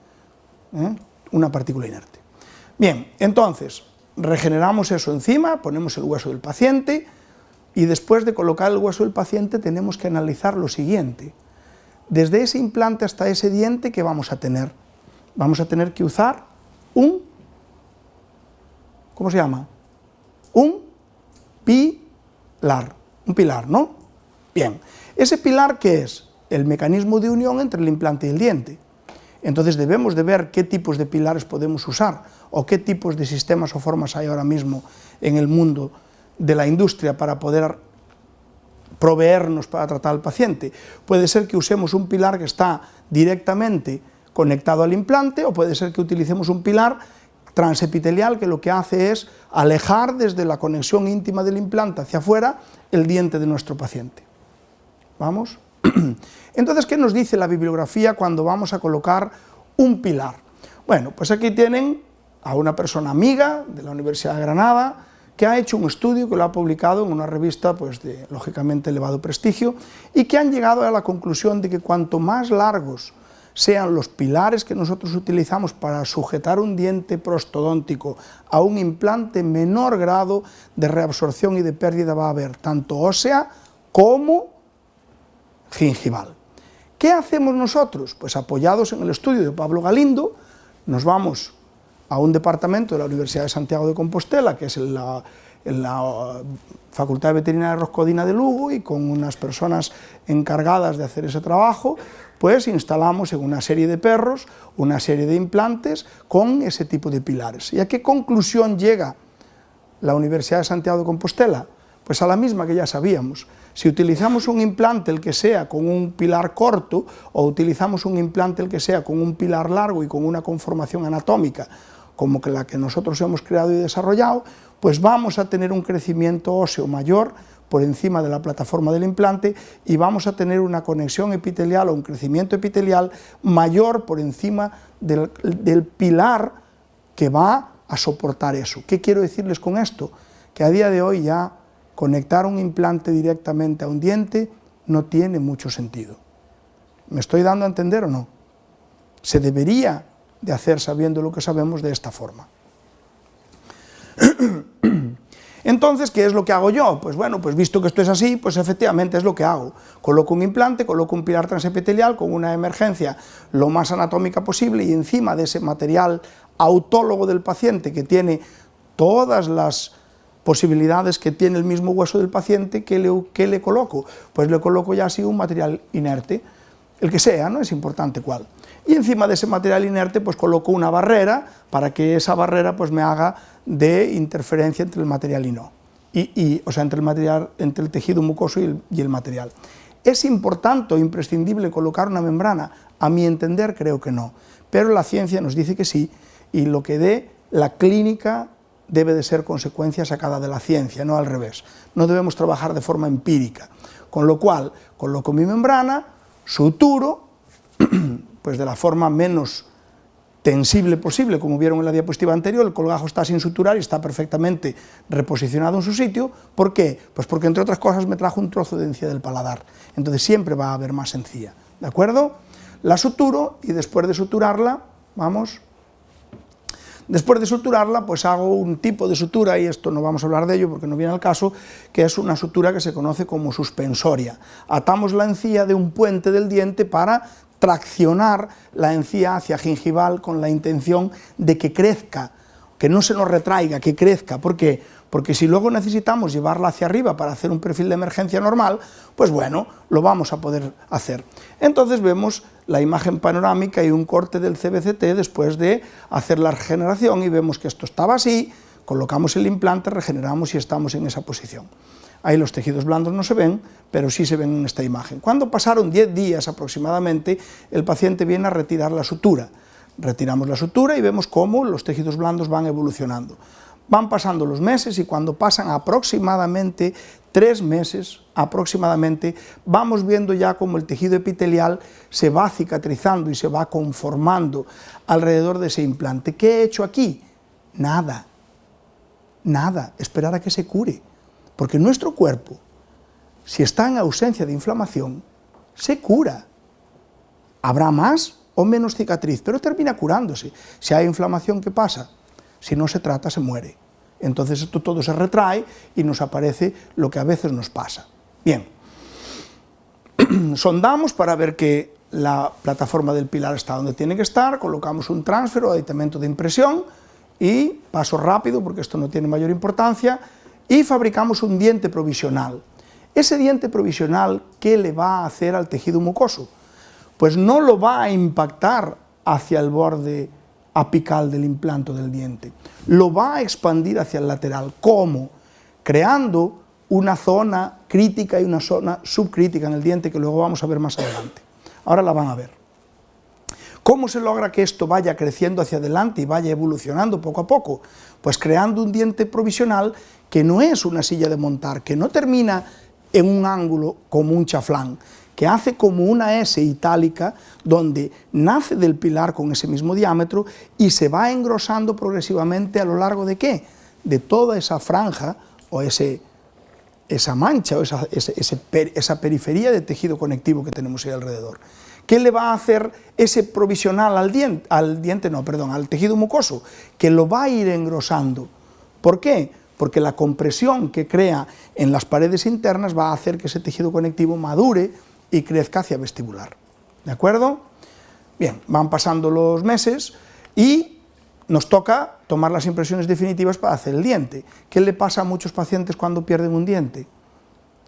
Una partícula inerte. Bien, entonces, regeneramos eso encima, ponemos el hueso del paciente, y después de colocar el hueso del paciente tenemos que analizar lo siguiente. Desde ese implante hasta ese diente, ¿qué vamos a tener? Vamos a tener que usar ¿cómo se llama? Un pilar, ¿no? Bien, ¿ese pilar qué es? El mecanismo de unión entre el implante y el diente. Entonces debemos de ver qué tipos de pilares podemos usar o qué tipos de sistemas o formas hay ahora mismo en el mundo de la industria para poder proveernos para tratar al paciente. Puede ser que usemos un pilar que está directamente conectado al implante o puede ser que utilicemos un pilar transepitelial que lo que hace es alejar desde la conexión íntima del implante hacia afuera el diente de nuestro paciente. ¿Vamos? Entonces, ¿qué nos dice la bibliografía cuando vamos a colocar un pilar. Bueno, pues aquí tienen a una persona amiga de la Universidad de Granada, que ha hecho un estudio que lo ha publicado en una revista pues de, lógicamente, elevado prestigio, y que han llegado a la conclusión de que cuanto más largos sean los pilares que nosotros utilizamos para sujetar un diente prostodóntico a un implante, menor grado de reabsorción y de pérdida va a haber, tanto ósea como gingival. ¿Qué hacemos nosotros? Pues apoyados en el estudio de Pablo Galindo, nos vamos a un departamento de la Universidad de Santiago de Compostela, que es en la Facultad de Veterinaria Roscodina de Lugo, y con unas personas encargadas de hacer ese trabajo, pues instalamos en una serie de perros una serie de implantes con ese tipo de pilares. ¿Y a qué conclusión llega la Universidad de Santiago de Compostela? Pues a la misma que ya sabíamos. Si utilizamos un implante, el que sea, con un pilar corto, o utilizamos un implante, el que sea, con un pilar largo y con una conformación anatómica, como que la que nosotros hemos creado y desarrollado, pues vamos a tener un crecimiento óseo mayor por encima de la plataforma del implante y vamos a tener una conexión epitelial o un crecimiento epitelial mayor por encima del pilar que va a soportar eso. ¿Qué quiero decirles con esto? Que a día de hoy ya conectar un implante directamente a un diente no tiene mucho sentido. ¿Me estoy dando a entender o no? Se debería de hacer, sabiendo lo que sabemos, de esta forma. Entonces, ¿qué es lo que hago yo? Pues bueno, pues visto que esto es así, pues efectivamente es lo que hago. Coloco un implante, coloco un pilar transepitelial con una emergencia lo más anatómica posible y encima de ese material autólogo del paciente que tiene todas las posibilidades que tiene el mismo hueso del paciente, ¿qué le coloco? Pues le coloco ya así un material inerte, el que sea, no es importante cuál. Y encima de ese material inerte pues coloco una barrera para que esa barrera pues me haga de interferencia entre el material y no, o sea, entre el tejido mucoso y el material. ¿Es importante o imprescindible colocar una membrana? A mi entender creo que no, pero la ciencia nos dice que sí, y lo que dé la clínica debe de ser consecuencia sacada de la ciencia, no al revés. No debemos trabajar de forma empírica, con lo cual coloco mi membrana, suturo, pues de la forma menos tensible posible, como vieron en la diapositiva anterior, el colgajo está sin suturar y está perfectamente reposicionado en su sitio. ¿Por qué? Pues porque, entre otras cosas, me trajo un trozo de encía del paladar, entonces siempre va a haber más encía, ¿de acuerdo? La suturo y después de suturarla, pues hago un tipo de sutura, y esto no vamos a hablar de ello porque no viene al caso, que es una sutura que se conoce como suspensoria. Atamos la encía de un puente del diente para traccionar la encía hacia gingival con la intención de que crezca, que no se nos retraiga, que crezca. ¿Por qué? Porque si luego necesitamos llevarla hacia arriba para hacer un perfil de emergencia normal, pues bueno, lo vamos a poder hacer. Entonces vemos la imagen panorámica y un corte del CBCT después de hacer la regeneración y vemos que esto estaba así, colocamos el implante, regeneramos y estamos en esa posición. Ahí los tejidos blandos no se ven, pero sí se ven en esta imagen. Cuando pasaron 10 días aproximadamente, el paciente viene a retirar la sutura. Retiramos la sutura y vemos cómo los tejidos blandos van evolucionando. Van pasando los meses y cuando pasan aproximadamente 3 meses, vamos viendo ya cómo el tejido epitelial se va cicatrizando y se va conformando alrededor de ese implante. ¿Qué he hecho aquí? Nada, esperar a que se cure. Porque nuestro cuerpo, si está en ausencia de inflamación, se cura. Habrá más o menos cicatriz, pero termina curándose. Si hay inflamación, ¿qué pasa? Si no se trata, se muere. Entonces esto todo se retrae y nos aparece lo que a veces nos pasa. Bien, sondamos para ver que la plataforma del pilar está donde tiene que estar, colocamos un transfer o aditamento de impresión y, paso rápido porque esto no tiene mayor importancia, y fabricamos un diente provisional. Ese diente provisional, ¿qué le va a hacer al tejido mucoso? Pues no lo va a impactar hacia el borde apical del implante del diente, lo va a expandir hacia el lateral. ¿Cómo? Creando una zona crítica y una zona subcrítica en el diente que luego vamos a ver más adelante. Ahora la van a ver. ¿Cómo se logra que esto vaya creciendo hacia adelante y vaya evolucionando poco a poco? Pues creando un diente provisional que no es una silla de montar, que no termina en un ángulo como un chaflán, que hace como una S itálica, donde nace del pilar con ese mismo diámetro y se va engrosando progresivamente a lo largo de ¿qué? De toda esa franja o esa mancha o esa periferia de tejido conectivo que tenemos ahí alrededor. ¿Qué le va a hacer ese provisional al tejido mucoso? Que lo va a ir engrosando. ¿Por qué? Porque la compresión que crea en las paredes internas va a hacer que ese tejido conectivo madure y crezca hacia vestibular. ¿De acuerdo? Bien, van pasando los meses y nos toca tomar las impresiones definitivas para hacer el diente. ¿Qué le pasa a muchos pacientes cuando pierden un diente?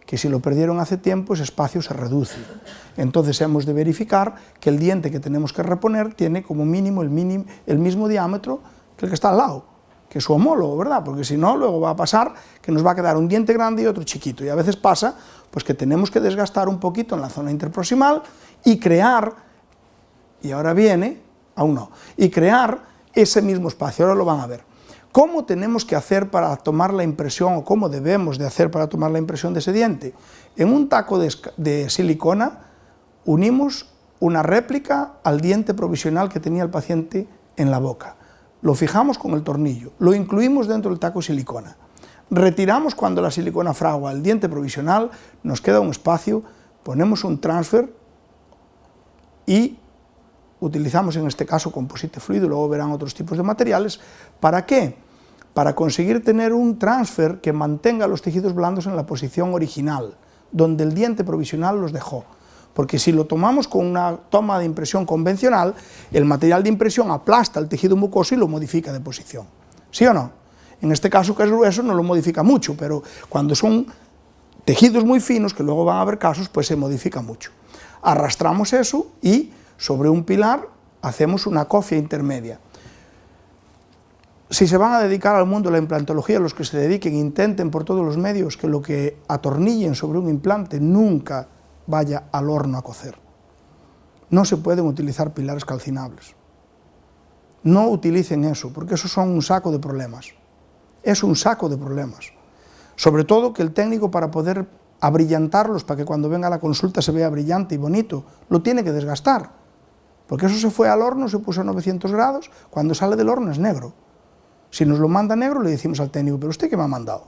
Que si lo perdieron hace tiempo, ese espacio se reduce. Entonces hemos de verificar que el diente que tenemos que reponer tiene como mínimo el mismo diámetro que el que está al lado, que es su homólogo, ¿verdad? Porque si no, luego va a pasar que nos va a quedar un diente grande y otro chiquito. Y a veces pasa pues, que tenemos que desgastar un poquito en la zona interproximal y crear, y ahora viene, aún no, y crear ese mismo espacio. Ahora lo van a ver. ¿Cómo tenemos que hacer para tomar la impresión, o cómo debemos de hacer para tomar la impresión de ese diente? En un taco de silicona unimos una réplica al diente provisional que tenía el paciente en la boca. Lo fijamos con el tornillo, lo incluimos dentro del taco de silicona. Retiramos cuando la silicona fragua el diente provisional, nos queda un espacio, ponemos un transfer y utilizamos en este caso composite fluido, luego verán otros tipos de materiales. ¿Para qué? Para conseguir tener un transfer que mantenga los tejidos blandos en la posición original, donde el diente provisional los dejó. Porque si lo tomamos con una toma de impresión convencional, el material de impresión aplasta el tejido mucoso y lo modifica de posición. ¿Sí o no? En este caso, que es grueso, no lo modifica mucho, pero cuando son tejidos muy finos, que luego van a haber casos, pues se modifica mucho. Arrastramos eso y sobre un pilar hacemos una cofia intermedia. Si se van a dedicar al mundo de la implantología, los que se dediquen, intenten por todos los medios que lo que atornillen sobre un implante nunca vaya al horno a cocer. No se pueden utilizar pilares calcinables. No utilicen eso, porque eso son un saco de problemas. Es un saco de problemas. Sobre todo que el técnico, para poder abrillantarlos, para que cuando venga a la consulta se vea brillante y bonito, lo tiene que desgastar. Porque eso se fue al horno, se puso a 900 grados, cuando sale del horno es negro. Si nos lo manda negro, le decimos al técnico, ¿pero usted qué me ha mandado?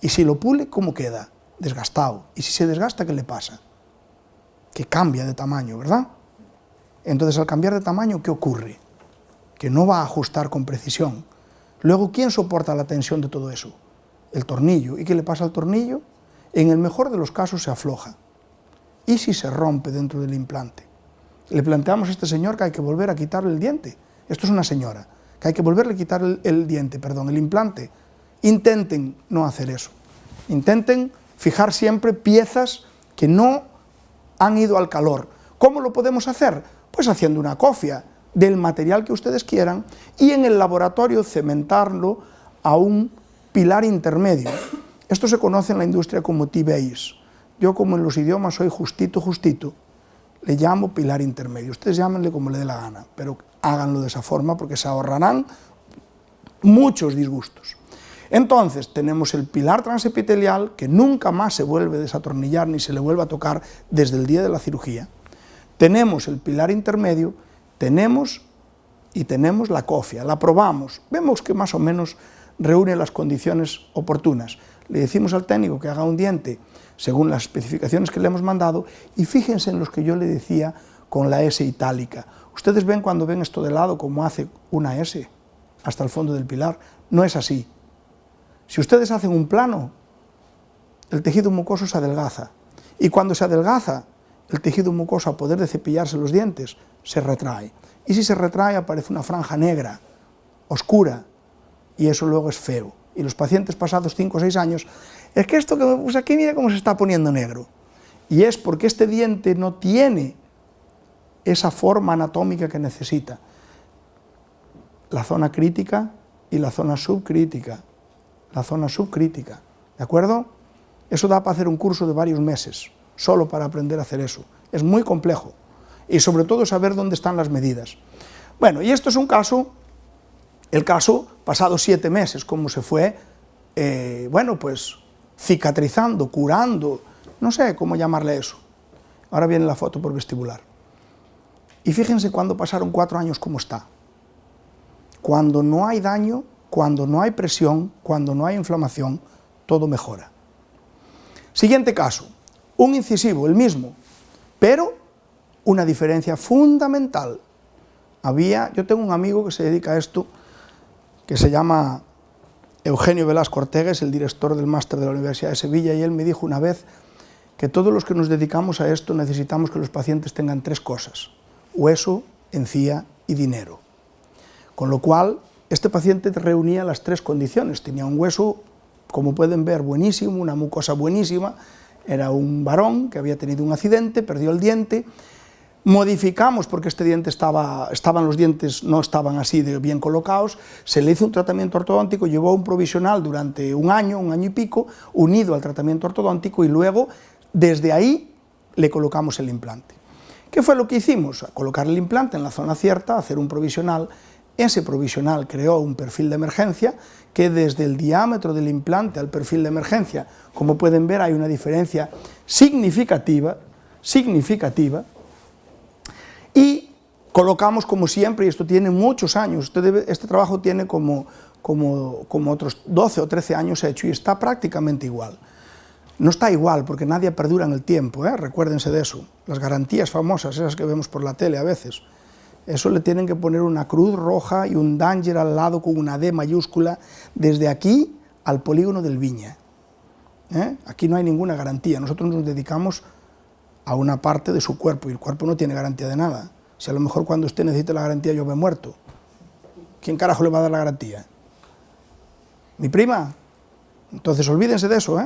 Y si lo pule, ¿cómo queda? Desgastado. Y si se desgasta, ¿qué le pasa? Que cambia de tamaño, ¿verdad? Entonces, al cambiar de tamaño, ¿qué ocurre? Que no va a ajustar con precisión. Luego, ¿quién soporta la tensión de todo eso? El tornillo. ¿Y qué le pasa al tornillo? En el mejor de los casos se afloja. ¿Y si se rompe dentro del implante? Le planteamos a este señor que hay que volver a quitarle el diente. Esto es una señora. Que hay que volverle a quitar el implante. Intenten no hacer eso. Intenten fijar siempre piezas que no han ido al calor. ¿Cómo lo podemos hacer? Pues haciendo una cofia del material que ustedes quieran y en el laboratorio cementarlo a un pilar intermedio. Esto se conoce en la industria como T-base. Yo, como en los idiomas soy justito, le llamo pilar intermedio. Ustedes llámenle como le dé la gana, pero háganlo de esa forma porque se ahorrarán muchos disgustos. Entonces, tenemos el pilar transepitelial, que nunca más se vuelve a desatornillar ni se le vuelve a tocar desde el día de la cirugía. Tenemos el pilar intermedio, tenemos la cofia, la probamos, vemos que más o menos reúne las condiciones oportunas. Le decimos al técnico que haga un diente según las especificaciones que le hemos mandado y fíjense en los que yo le decía con la S itálica. Ustedes ven cuando ven esto de lado como hace una S hasta el fondo del pilar. No es así. Si ustedes hacen un plano, el tejido mucoso se adelgaza. Y cuando se adelgaza el tejido mucoso, a poder de cepillarse los dientes, se retrae. Y si se retrae, aparece una franja negra, oscura, y eso luego es feo. Y los pacientes pasados 5 o 6 años, es que esto que me puse aquí, mira cómo se está poniendo negro. Y es porque este diente no tiene esa forma anatómica que necesita. La zona crítica y la zona subcrítica. La zona subcrítica, ¿de acuerdo? Eso da para hacer un curso de varios meses, solo para aprender a hacer eso. Es muy complejo. Y sobre todo saber dónde están las medidas. Bueno, y esto es un caso, el caso pasado 7 meses, cómo se fue, pues cicatrizando, curando, no sé cómo llamarle eso. Ahora viene la foto por vestibular. Y fíjense cuando pasaron 4 años cómo está. Cuando no hay daño, cuando no hay presión, cuando no hay inflamación, todo mejora. Siguiente caso, un incisivo, el mismo, pero una diferencia fundamental. Yo tengo un amigo que se dedica a esto, que se llama Eugenio Velasco Ortega, es el director del máster de la Universidad de Sevilla, y él me dijo una vez que todos los que nos dedicamos a esto necesitamos que los pacientes tengan 3 cosas: hueso, encía y dinero. Con lo cual, este paciente reunía las 3 condiciones. Tenía un hueso, como pueden ver, buenísimo, una mucosa buenísima, era un varón que había tenido un accidente, perdió el diente, modificamos porque este diente los dientes no estaban así de bien colocados, se le hizo un tratamiento ortodóntico, llevó un provisional durante un año y pico, unido al tratamiento ortodóntico, y luego, desde ahí, le colocamos el implante. ¿Qué fue lo que hicimos? Colocar el implante en la zona cierta, hacer un provisional. Ese provisional creó un perfil de emergencia que desde el diámetro del implante al perfil de emergencia, como pueden ver, hay una diferencia significativa, y colocamos como siempre, y esto tiene muchos años, este trabajo tiene como otros 12 o 13 años hecho y está prácticamente igual. No está igual porque nadie perdura en el tiempo, recuérdense de eso, las garantías famosas, esas que vemos por la tele a veces. Eso le tienen que poner una cruz roja y un danger al lado con una D mayúscula, desde aquí al polígono del Viña. Aquí no hay ninguna garantía, nosotros nos dedicamos a una parte de su cuerpo y el cuerpo no tiene garantía de nada. Si a lo mejor cuando usted necesite la garantía yo me he muerto, ¿quién carajo le va a dar la garantía? ¿Mi prima? Entonces olvídense de eso,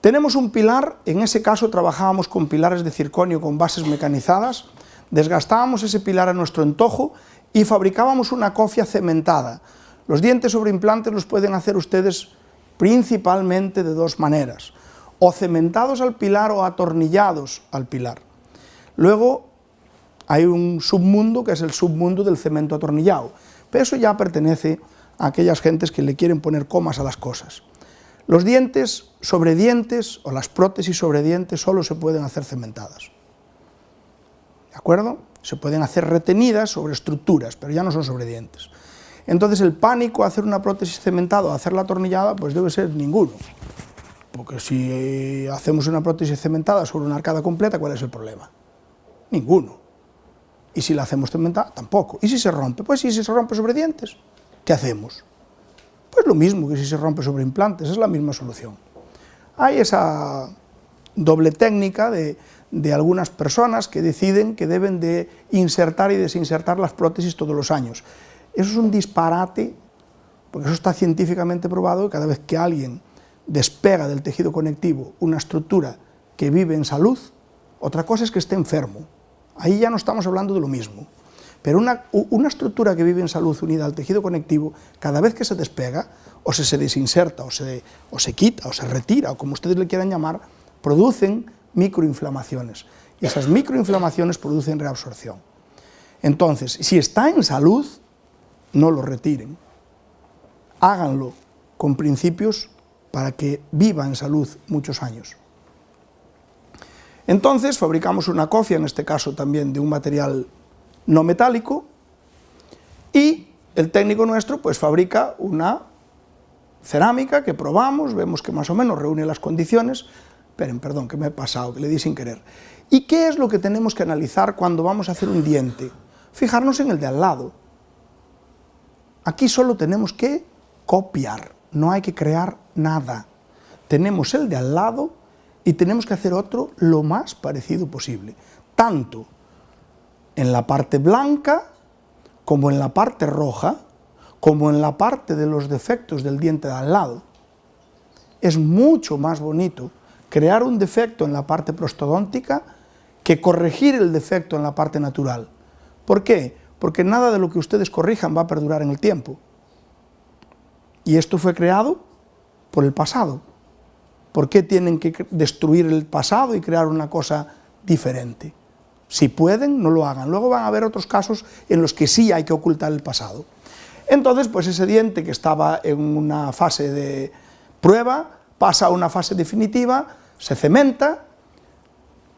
Tenemos un pilar, en ese caso trabajábamos con pilares de circonio con bases mecanizadas, desgastábamos ese pilar a nuestro antojo y fabricábamos una cofia cementada. Los dientes sobre implantes los pueden hacer ustedes principalmente de 2 maneras, o cementados al pilar o atornillados al pilar. Luego hay un submundo que es el submundo del cemento atornillado, pero eso ya pertenece a aquellas gentes que le quieren poner comas a las cosas. Los dientes sobre dientes o las prótesis sobre dientes solo se pueden hacer cementadas. ¿De acuerdo? Se pueden hacer retenidas sobre estructuras, pero ya no son sobre dientes. Entonces el pánico a hacer una prótesis cementada o a hacerla atornillada pues debe ser ninguno. Porque si hacemos una prótesis cementada sobre una arcada completa, ¿cuál es el problema? Ninguno. Y si la hacemos cementada, tampoco. ¿Y si se rompe? Pues si se rompe sobre dientes, ¿qué hacemos? Pues lo mismo que si se rompe sobre implantes, es la misma solución. Hay esa doble técnica de algunas personas que deciden que deben de insertar y desinsertar las prótesis todos los años. Eso es un disparate, porque eso está científicamente probado, que cada vez que alguien despega del tejido conectivo una estructura que vive en salud, otra cosa es que esté enfermo. Ahí ya no estamos hablando de lo mismo. Pero una estructura que vive en salud unida al tejido conectivo, cada vez que se despega, o se desinserta, o se quita, o se retira, o como ustedes le quieran llamar, producen microinflamaciones. Y esas microinflamaciones producen reabsorción. Entonces, si está en salud, no lo retiren. Háganlo con principios para que viva en salud muchos años. Entonces, fabricamos una cofia, en este caso también de un material no metálico, y el técnico nuestro pues fabrica una cerámica que probamos, vemos que más o menos reúne las condiciones. Perdón, que me he pasado, que le di sin querer. ¿Y qué es lo que tenemos que analizar cuando vamos a hacer un diente? Fijarnos en el de al lado. Aquí solo tenemos que copiar, no hay que crear nada. Tenemos el de al lado y tenemos que hacer otro lo más parecido posible, tanto en la parte blanca, como en la parte roja, como en la parte de los defectos del diente de al lado. Es mucho más bonito crear un defecto en la parte prostodóntica que corregir el defecto en la parte natural. ¿Por qué? Porque nada de lo que ustedes corrijan va a perdurar en el tiempo. Y esto fue creado por el pasado. ¿Por qué tienen que destruir el pasado y crear una cosa diferente? Si pueden, no lo hagan. Luego van a haber otros casos en los que sí hay que ocultar el pasado. Entonces, pues ese diente que estaba en una fase de prueba, pasa a una fase definitiva, se cementa,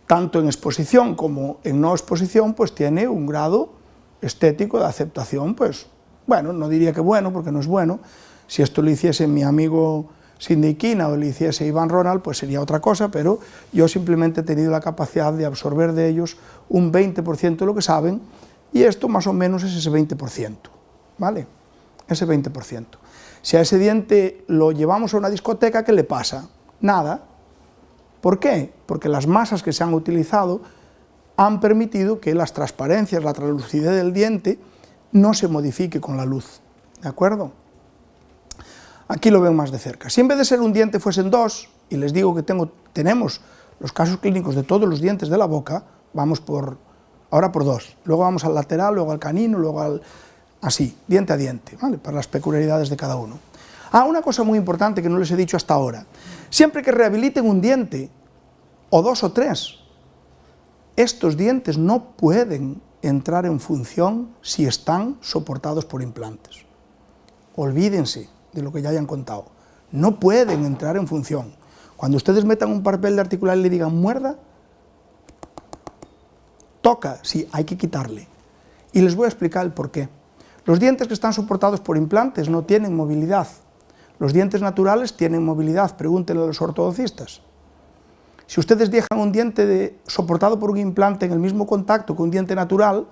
tanto en exposición como en no exposición, pues tiene un grado estético de aceptación, pues, bueno, no diría que bueno, porque no es bueno. Si esto lo hiciese mi amigo Sidney Kina o lo hiciese Iván Ronald, pues sería otra cosa, pero yo simplemente he tenido la capacidad de absorber de ellos un 20% de lo que saben, y esto más o menos es ese 20%, ¿vale? Ese 20%. Si a ese diente lo llevamos a una discoteca, ¿qué le pasa? Nada. ¿Por qué? Porque las masas que se han utilizado han permitido que las transparencias, la translucidez del diente no se modifique con la luz, ¿de acuerdo? Aquí lo ven más de cerca. Si en vez de ser un diente fuesen dos, y les digo que tenemos los casos clínicos de todos los dientes de la boca, vamos ahora por dos, luego vamos al lateral, luego al canino, luego así, diente a diente, ¿vale? Para las peculiaridades de cada uno. Una cosa muy importante que no les he dicho hasta ahora. Siempre que rehabiliten un diente, o dos o tres, estos dientes no pueden entrar en función si están soportados por implantes. Olvídense de lo que ya hayan contado. No pueden entrar en función. Cuando ustedes metan un papel de articular y le digan muerda, toca, sí, hay que quitarle. Y les voy a explicar el por qué. Los dientes que están soportados por implantes no tienen movilidad. Los dientes naturales tienen movilidad, pregúntenle a los ortodoncistas. Si ustedes dejan un diente soportado por un implante en el mismo contacto que un diente natural,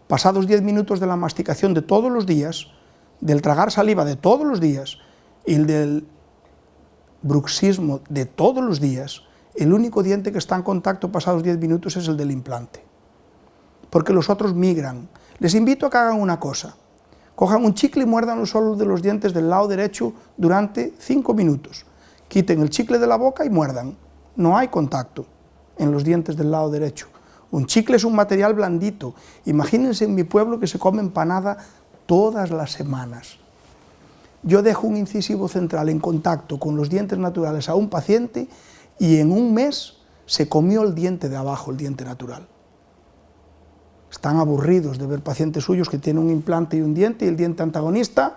pasados 10 minutos de la masticación de todos los días, del tragar saliva de todos los días y del bruxismo de todos los días, el único diente que está en contacto pasados 10 minutos es el del implante, porque los otros migran. Les invito a que hagan una cosa: cojan un chicle y muerdan solo de los dientes del lado derecho durante 5 minutos. Quiten el chicle de la boca y muerdan. No hay contacto en los dientes del lado derecho. Un chicle es un material blandito. Imagínense en mi pueblo que se come empanada todas las semanas. Yo dejo un incisivo central en contacto con los dientes naturales a un paciente y en un mes se comió el diente de abajo, el diente natural. Están aburridos de ver pacientes suyos que tienen un implante y un diente, y el diente antagonista.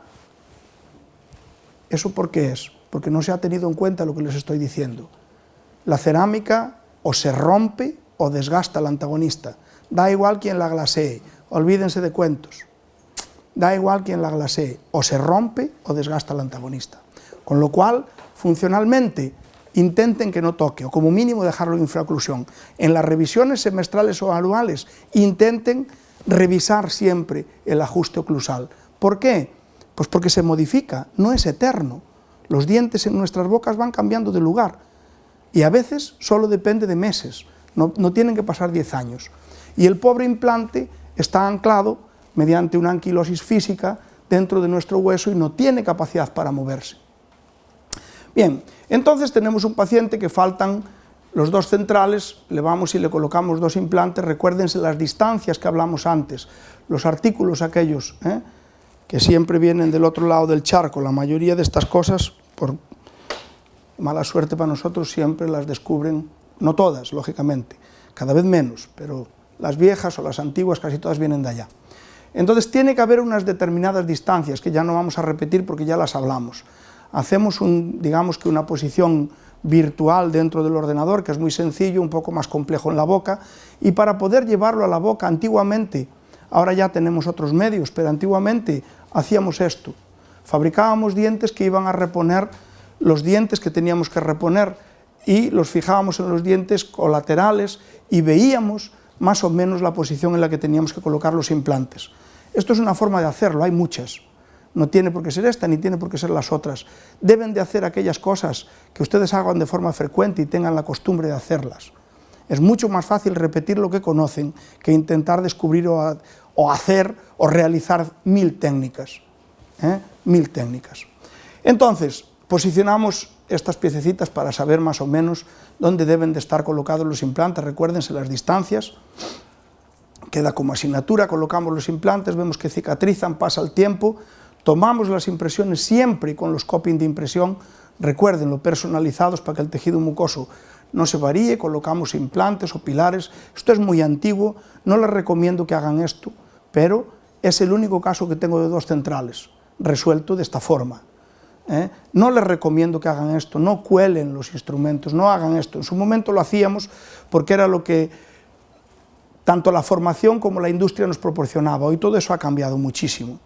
¿Eso por qué es? Porque no se ha tenido en cuenta lo que les estoy diciendo. La cerámica o se rompe o desgasta al antagonista. Da igual quien la glasee, olvídense de cuentos. Da igual quien la glasee, o se rompe o desgasta al antagonista. Con lo cual, funcionalmente, intenten que no toque, o como mínimo dejarlo en infraoclusión. En las revisiones semestrales o anuales, intenten revisar siempre el ajuste oclusal. ¿Por qué? Pues porque se modifica, no es eterno. Los dientes en nuestras bocas van cambiando de lugar, y a veces solo depende de meses, no tienen que pasar 10 años. Y el pobre implante está anclado mediante una anquilosis física dentro de nuestro hueso y no tiene capacidad para moverse. Bien, entonces tenemos un paciente que faltan los dos centrales, le vamos y le colocamos dos implantes. Recuérdense las distancias que hablamos antes, los artículos aquellos, que siempre vienen del otro lado del charco. La mayoría de estas cosas, por mala suerte para nosotros, siempre las descubren, no todas, lógicamente, cada vez menos, pero las viejas o las antiguas casi todas vienen de allá. Entonces tiene que haber unas determinadas distancias que ya no vamos a repetir porque ya las hablamos. Hacemos digamos que una posición virtual dentro del ordenador, que es muy sencillo, un poco más complejo en la boca, y para poder llevarlo a la boca antiguamente, ahora ya tenemos otros medios, pero antiguamente hacíamos esto: fabricábamos dientes que iban a reponer los dientes que teníamos que reponer y los fijábamos en los dientes colaterales y veíamos más o menos la posición en la que teníamos que colocar los implantes. Esto es una forma de hacerlo, hay muchas. No tiene por qué ser esta, ni tiene por qué ser las otras. Deben de hacer aquellas cosas que ustedes hagan de forma frecuente y tengan la costumbre de hacerlas. Es mucho más fácil repetir lo que conocen que intentar descubrir o hacer o realizar 1000 técnicas. 1000 técnicas. Entonces, posicionamos estas piececitas para saber más o menos dónde deben de estar colocados los implantes. Recuérdense las distancias. Queda como asignatura, colocamos los implantes, vemos que cicatrizan, pasa el tiempo, tomamos las impresiones siempre con los coping de impresión, recuérdenlo, personalizados para que el tejido mucoso no se varíe, colocamos implantes o pilares. Esto es muy antiguo, no les recomiendo que hagan esto, pero es el único caso que tengo de dos centrales, resuelto de esta forma. No les recomiendo que hagan esto, no cuelen los instrumentos, no hagan esto. En su momento lo hacíamos porque era lo que tanto la formación como la industria nos proporcionaba. Hoy todo eso ha cambiado muchísimo.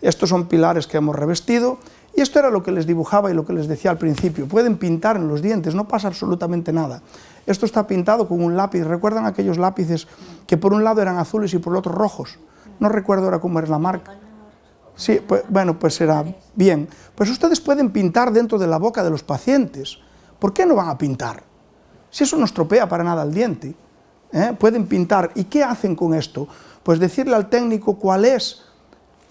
Estos son pilares que hemos revestido y esto era lo que les dibujaba y lo que les decía al principio. Pueden pintar en los dientes, no pasa absolutamente nada. Esto está pintado con un lápiz. ¿Recuerdan aquellos lápices que por un lado eran azules y por el otro rojos? No recuerdo ahora cómo era la marca. Sí, pues, bueno, pues será bien. Pues ustedes pueden pintar dentro de la boca de los pacientes. ¿Por qué no van a pintar? Si eso no estropea para nada el diente. Pueden pintar. ¿Y qué hacen con esto? Pues decirle al técnico cuál es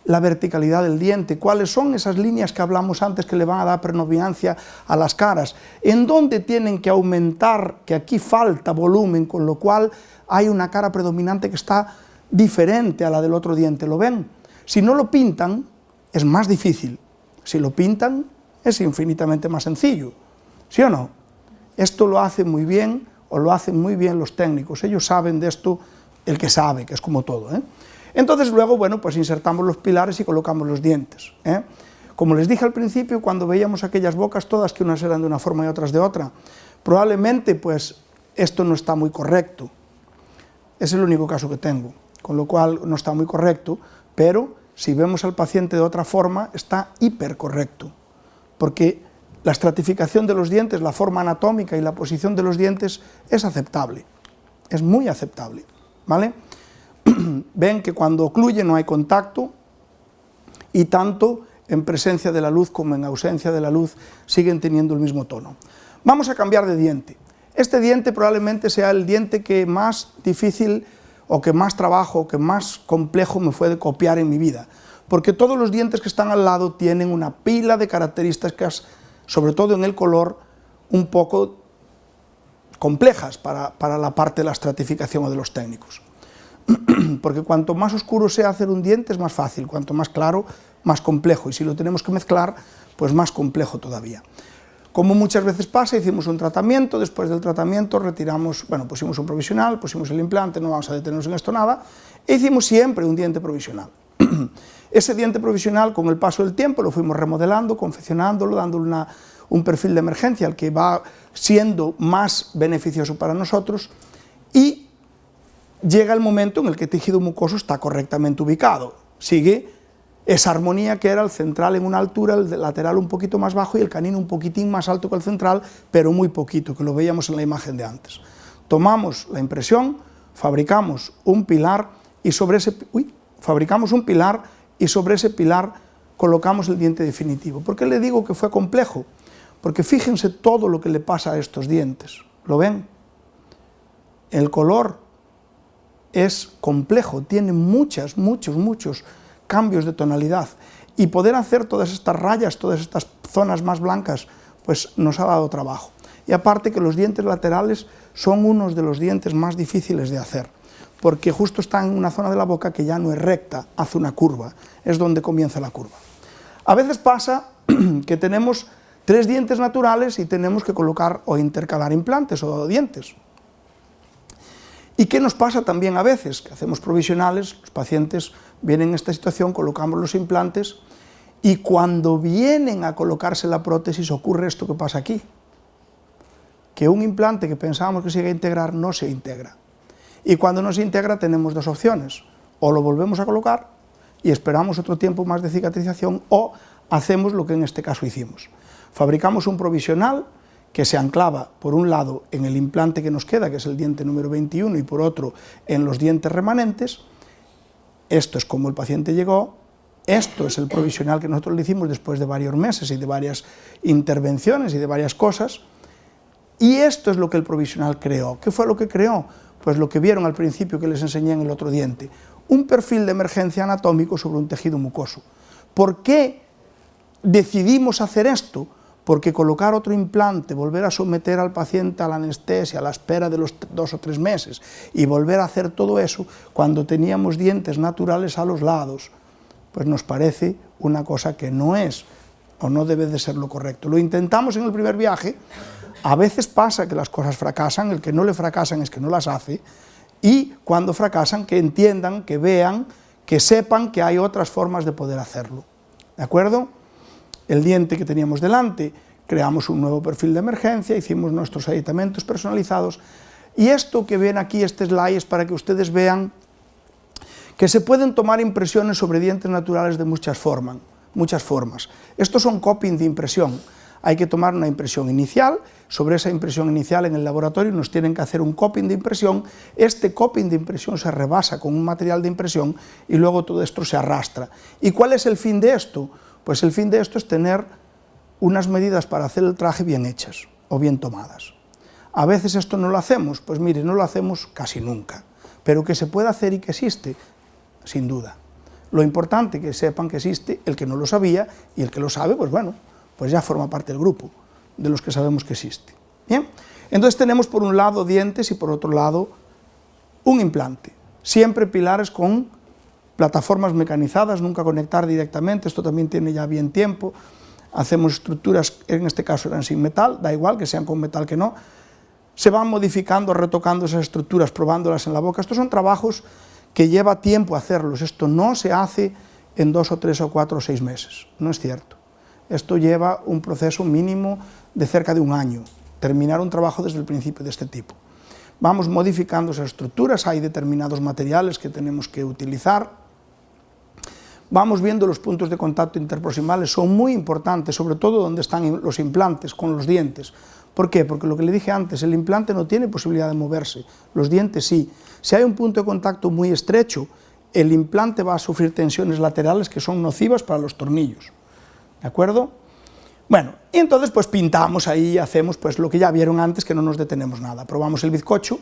la verticalidad del diente, cuáles son esas líneas que hablamos antes que le van a dar predominancia a las caras, en dónde tienen que aumentar, que aquí falta volumen, con lo cual hay una cara predominante que está diferente a la del otro diente, ¿lo ven? Si no lo pintan, es más difícil. Si lo pintan, es infinitamente más sencillo. ¿Sí o no? Esto lo hace muy bien, o lo hacen muy bien los técnicos. Ellos saben de esto, el que sabe, que es como todo. Entonces luego, bueno, pues insertamos los pilares y colocamos los dientes. Como les dije al principio, cuando veíamos aquellas bocas todas, que unas eran de una forma y otras de otra, probablemente pues esto no está muy correcto. Es el único caso que tengo, con lo cual no está muy correcto, pero si vemos al paciente de otra forma, está hipercorrecto, porque la estratificación de los dientes, la forma anatómica y la posición de los dientes es aceptable, es muy aceptable, ¿vale? Ven que cuando ocluye no hay contacto y tanto en presencia de la luz como en ausencia de la luz siguen teniendo el mismo tono. Vamos a cambiar de diente. Este diente probablemente sea el diente que más difícil o que más trabajo o que más complejo me fue de copiar en mi vida, porque todos los dientes que están al lado tienen una pila de características, sobre todo en el color, un poco complejas para la parte de la estratificación o de los técnicos. Porque cuanto más oscuro sea hacer un diente es más fácil, cuanto más claro, más complejo, y si lo tenemos que mezclar, pues más complejo todavía. Como muchas veces pasa, hicimos un tratamiento, después del tratamiento retiramos, bueno, pusimos un provisional, pusimos el implante, no vamos a detenernos en esto nada, e hicimos siempre un diente provisional. Ese diente provisional, con el paso del tiempo, lo fuimos remodelando, confeccionándolo, dándole un perfil de emergencia al que va siendo más beneficioso para nosotros, y llega el momento en el que el tejido mucoso está correctamente ubicado. Sigue esa armonía que era el central en una altura, el lateral un poquito más bajo y el canino un poquitín más alto que el central, pero muy poquito, que lo veíamos en la imagen de antes. Tomamos la impresión, fabricamos un pilar y sobre ese pilar colocamos el diente definitivo. ¿Por qué le digo que fue complejo? Porque fíjense todo lo que le pasa a estos dientes. ¿Lo ven? El color es complejo, tiene muchos cambios de tonalidad, y poder hacer todas estas rayas, todas estas zonas más blancas, pues nos ha dado trabajo. Y aparte que los dientes laterales son unos de los dientes más difíciles de hacer, porque justo está en una zona de la boca que ya no es recta, hace una curva, es donde comienza la curva. A veces pasa que tenemos 3 dientes naturales y tenemos que colocar o intercalar implantes o dientes. ¿Y qué nos pasa también a veces? Que hacemos provisionales, los pacientes vienen en esta situación, colocamos los implantes y cuando vienen a colocarse la prótesis ocurre esto que pasa aquí, que un implante que pensábamos que se iba a integrar no se integra. Y cuando no se integra tenemos 2 opciones, o lo volvemos a colocar y esperamos otro tiempo más de cicatrización, o hacemos lo que en este caso hicimos. Fabricamos un provisional que se anclaba por un lado en el implante que nos queda, que es el diente número 21, y por otro en los dientes remanentes. Esto es como el paciente llegó, esto es el provisional que nosotros le hicimos después de varios meses y de varias intervenciones y de varias cosas, y esto es lo que el provisional creó. ¿Qué fue lo que creó? Pues lo que vieron al principio que les enseñé en el otro diente, un perfil de emergencia anatómico sobre un tejido mucoso. ¿Por qué decidimos hacer esto? Porque colocar otro implante, volver a someter al paciente a la anestesia, a la espera de los 2 o 3 meses, y volver a hacer todo eso cuando teníamos dientes naturales a los lados, pues nos parece una cosa que no es o no debe de ser lo correcto. Lo intentamos en el primer viaje, a veces pasa que las cosas fracasan, el que no le fracasan es que no las hace, y cuando fracasan que entiendan, que vean, que sepan que hay otras formas de poder hacerlo. ¿De acuerdo? el diente que teníamos delante, creamos un nuevo perfil de emergencia, hicimos nuestros aditamentos personalizados, y esto que ven aquí, este slide, es para que ustedes vean que se pueden tomar impresiones sobre dientes naturales de muchas formas. Estos son copying de impresión. Hay que tomar una impresión inicial, sobre esa impresión inicial en el laboratorio nos tienen que hacer un copying de impresión, este copying de impresión se rebasa con un material de impresión y luego todo esto se arrastra. ¿Y cuál es el fin de esto? Pues el fin de esto es tener unas medidas para hacer el traje bien hechas o bien tomadas. A veces esto no lo hacemos, pues mire, no lo hacemos casi nunca, pero que se puede hacer y que existe, sin duda. Lo importante es que sepan que existe, el que no lo sabía, y el que lo sabe, pues bueno, pues ya forma parte del grupo de los que sabemos que existe. Bien, entonces tenemos por un lado dientes y por otro lado un implante. Siempre pilares con plataformas mecanizadas, nunca conectar directamente, esto también tiene ya bien tiempo. Hacemos estructuras, en este caso eran sin metal, da igual que sean con metal que no. Se van modificando, retocando esas estructuras, probándolas en la boca. Estos son trabajos que lleva tiempo hacerlos, esto no se hace en 2 o 3 o 4 o 6 meses, no es cierto. Esto lleva un proceso mínimo de cerca de un año, terminar un trabajo desde el principio de este tipo. Vamos modificando esas estructuras, hay determinados materiales que tenemos que utilizar, vamos viendo los puntos de contacto interproximales, son muy importantes, sobre todo donde están los implantes con los dientes. ¿Por qué? Porque lo que le dije antes, el implante no tiene posibilidad de moverse, los dientes sí. Si hay un punto de contacto muy estrecho, el implante va a sufrir tensiones laterales que son nocivas para los tornillos. ¿De acuerdo? Bueno, y entonces pues pintamos ahí, hacemos pues lo que ya vieron antes, que no nos detenemos nada. Probamos el bizcocho,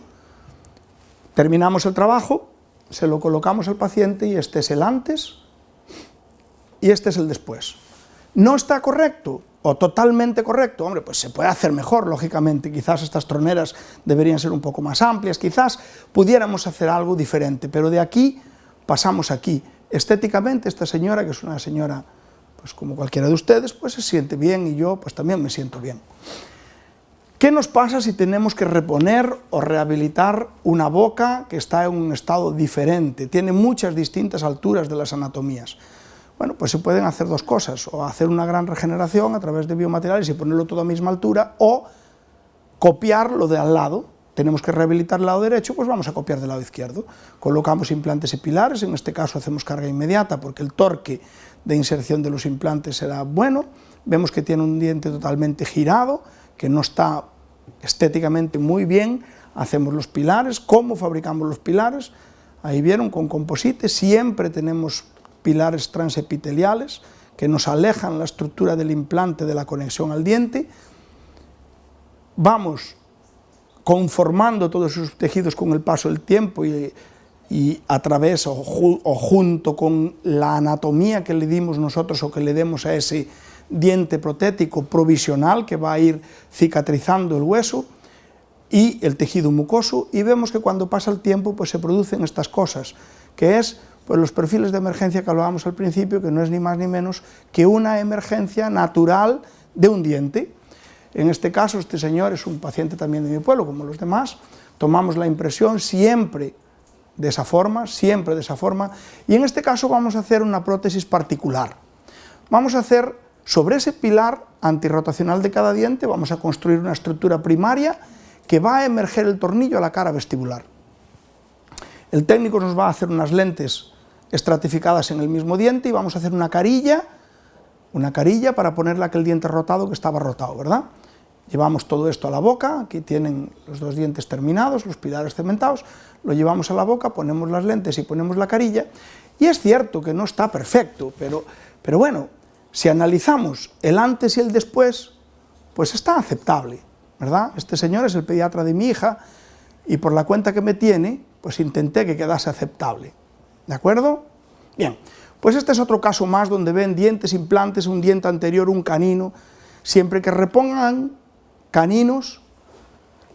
terminamos el trabajo, se lo colocamos al paciente y este es el antes y este es el después. ¿No está correcto o totalmente correcto? Hombre, pues se puede hacer mejor, lógicamente. Quizás estas troneras deberían ser un poco más amplias, quizás pudiéramos hacer algo diferente, pero de aquí pasamos aquí. Estéticamente esta señora, que es una señora pues como cualquiera de ustedes, pues se siente bien y yo pues también me siento bien. ¿Qué nos pasa si tenemos que reponer o rehabilitar una boca que está en un estado diferente? Tiene muchas distintas alturas de las anatomías. Bueno, pues se pueden hacer dos cosas, o hacer una gran regeneración a través de biomateriales y ponerlo todo a misma altura, o copiar lo de al lado. Tenemos que rehabilitar el lado derecho, pues vamos a copiar del lado izquierdo. Colocamos implantes y pilares, en este caso hacemos carga inmediata porque el torque de inserción de los implantes será bueno. Vemos que tiene un diente totalmente girado, que no está estéticamente muy bien. Hacemos los pilares. ¿Cómo fabricamos los pilares? Ahí vieron, con composite. Siempre tenemos pilares transepiteliales que nos alejan la estructura del implante de la conexión al diente. Vamos conformando todos esos tejidos con el paso del tiempo y a través o junto con la anatomía que le dimos nosotros o que le demos a ese diente protético provisional que va a ir cicatrizando el hueso y el tejido mucoso, y vemos que cuando pasa el tiempo pues se producen estas cosas, que es pues los perfiles de emergencia que hablábamos al principio, que no es ni más ni menos que una emergencia natural de un diente. En este caso, este señor es un paciente también de mi pueblo, como los demás. Tomamos la impresión siempre de esa forma, y en este caso vamos a hacer una prótesis particular. Vamos a hacer, sobre ese pilar antirrotacional de cada diente, vamos a construir una estructura primaria que va a emerger el tornillo a la cara vestibular. El técnico nos va a hacer unas lentes estratificadas en el mismo diente y vamos a hacer una carilla para ponerle aquel diente rotado que estaba rotado, ¿verdad? Llevamos todo esto a la boca, aquí tienen los dos dientes terminados, los pilares cementados, lo llevamos a la boca, ponemos las lentes y ponemos la carilla, y es cierto que no está perfecto, pero bueno, si analizamos el antes y el después, pues está aceptable, ¿verdad? Este señor es el pediatra de mi hija, y por la cuenta que me tiene, pues intenté que quedase aceptable, ¿de acuerdo? Bien, pues este es otro caso más donde ven dientes, implantes, un diente anterior, un canino. Siempre que repongan caninos,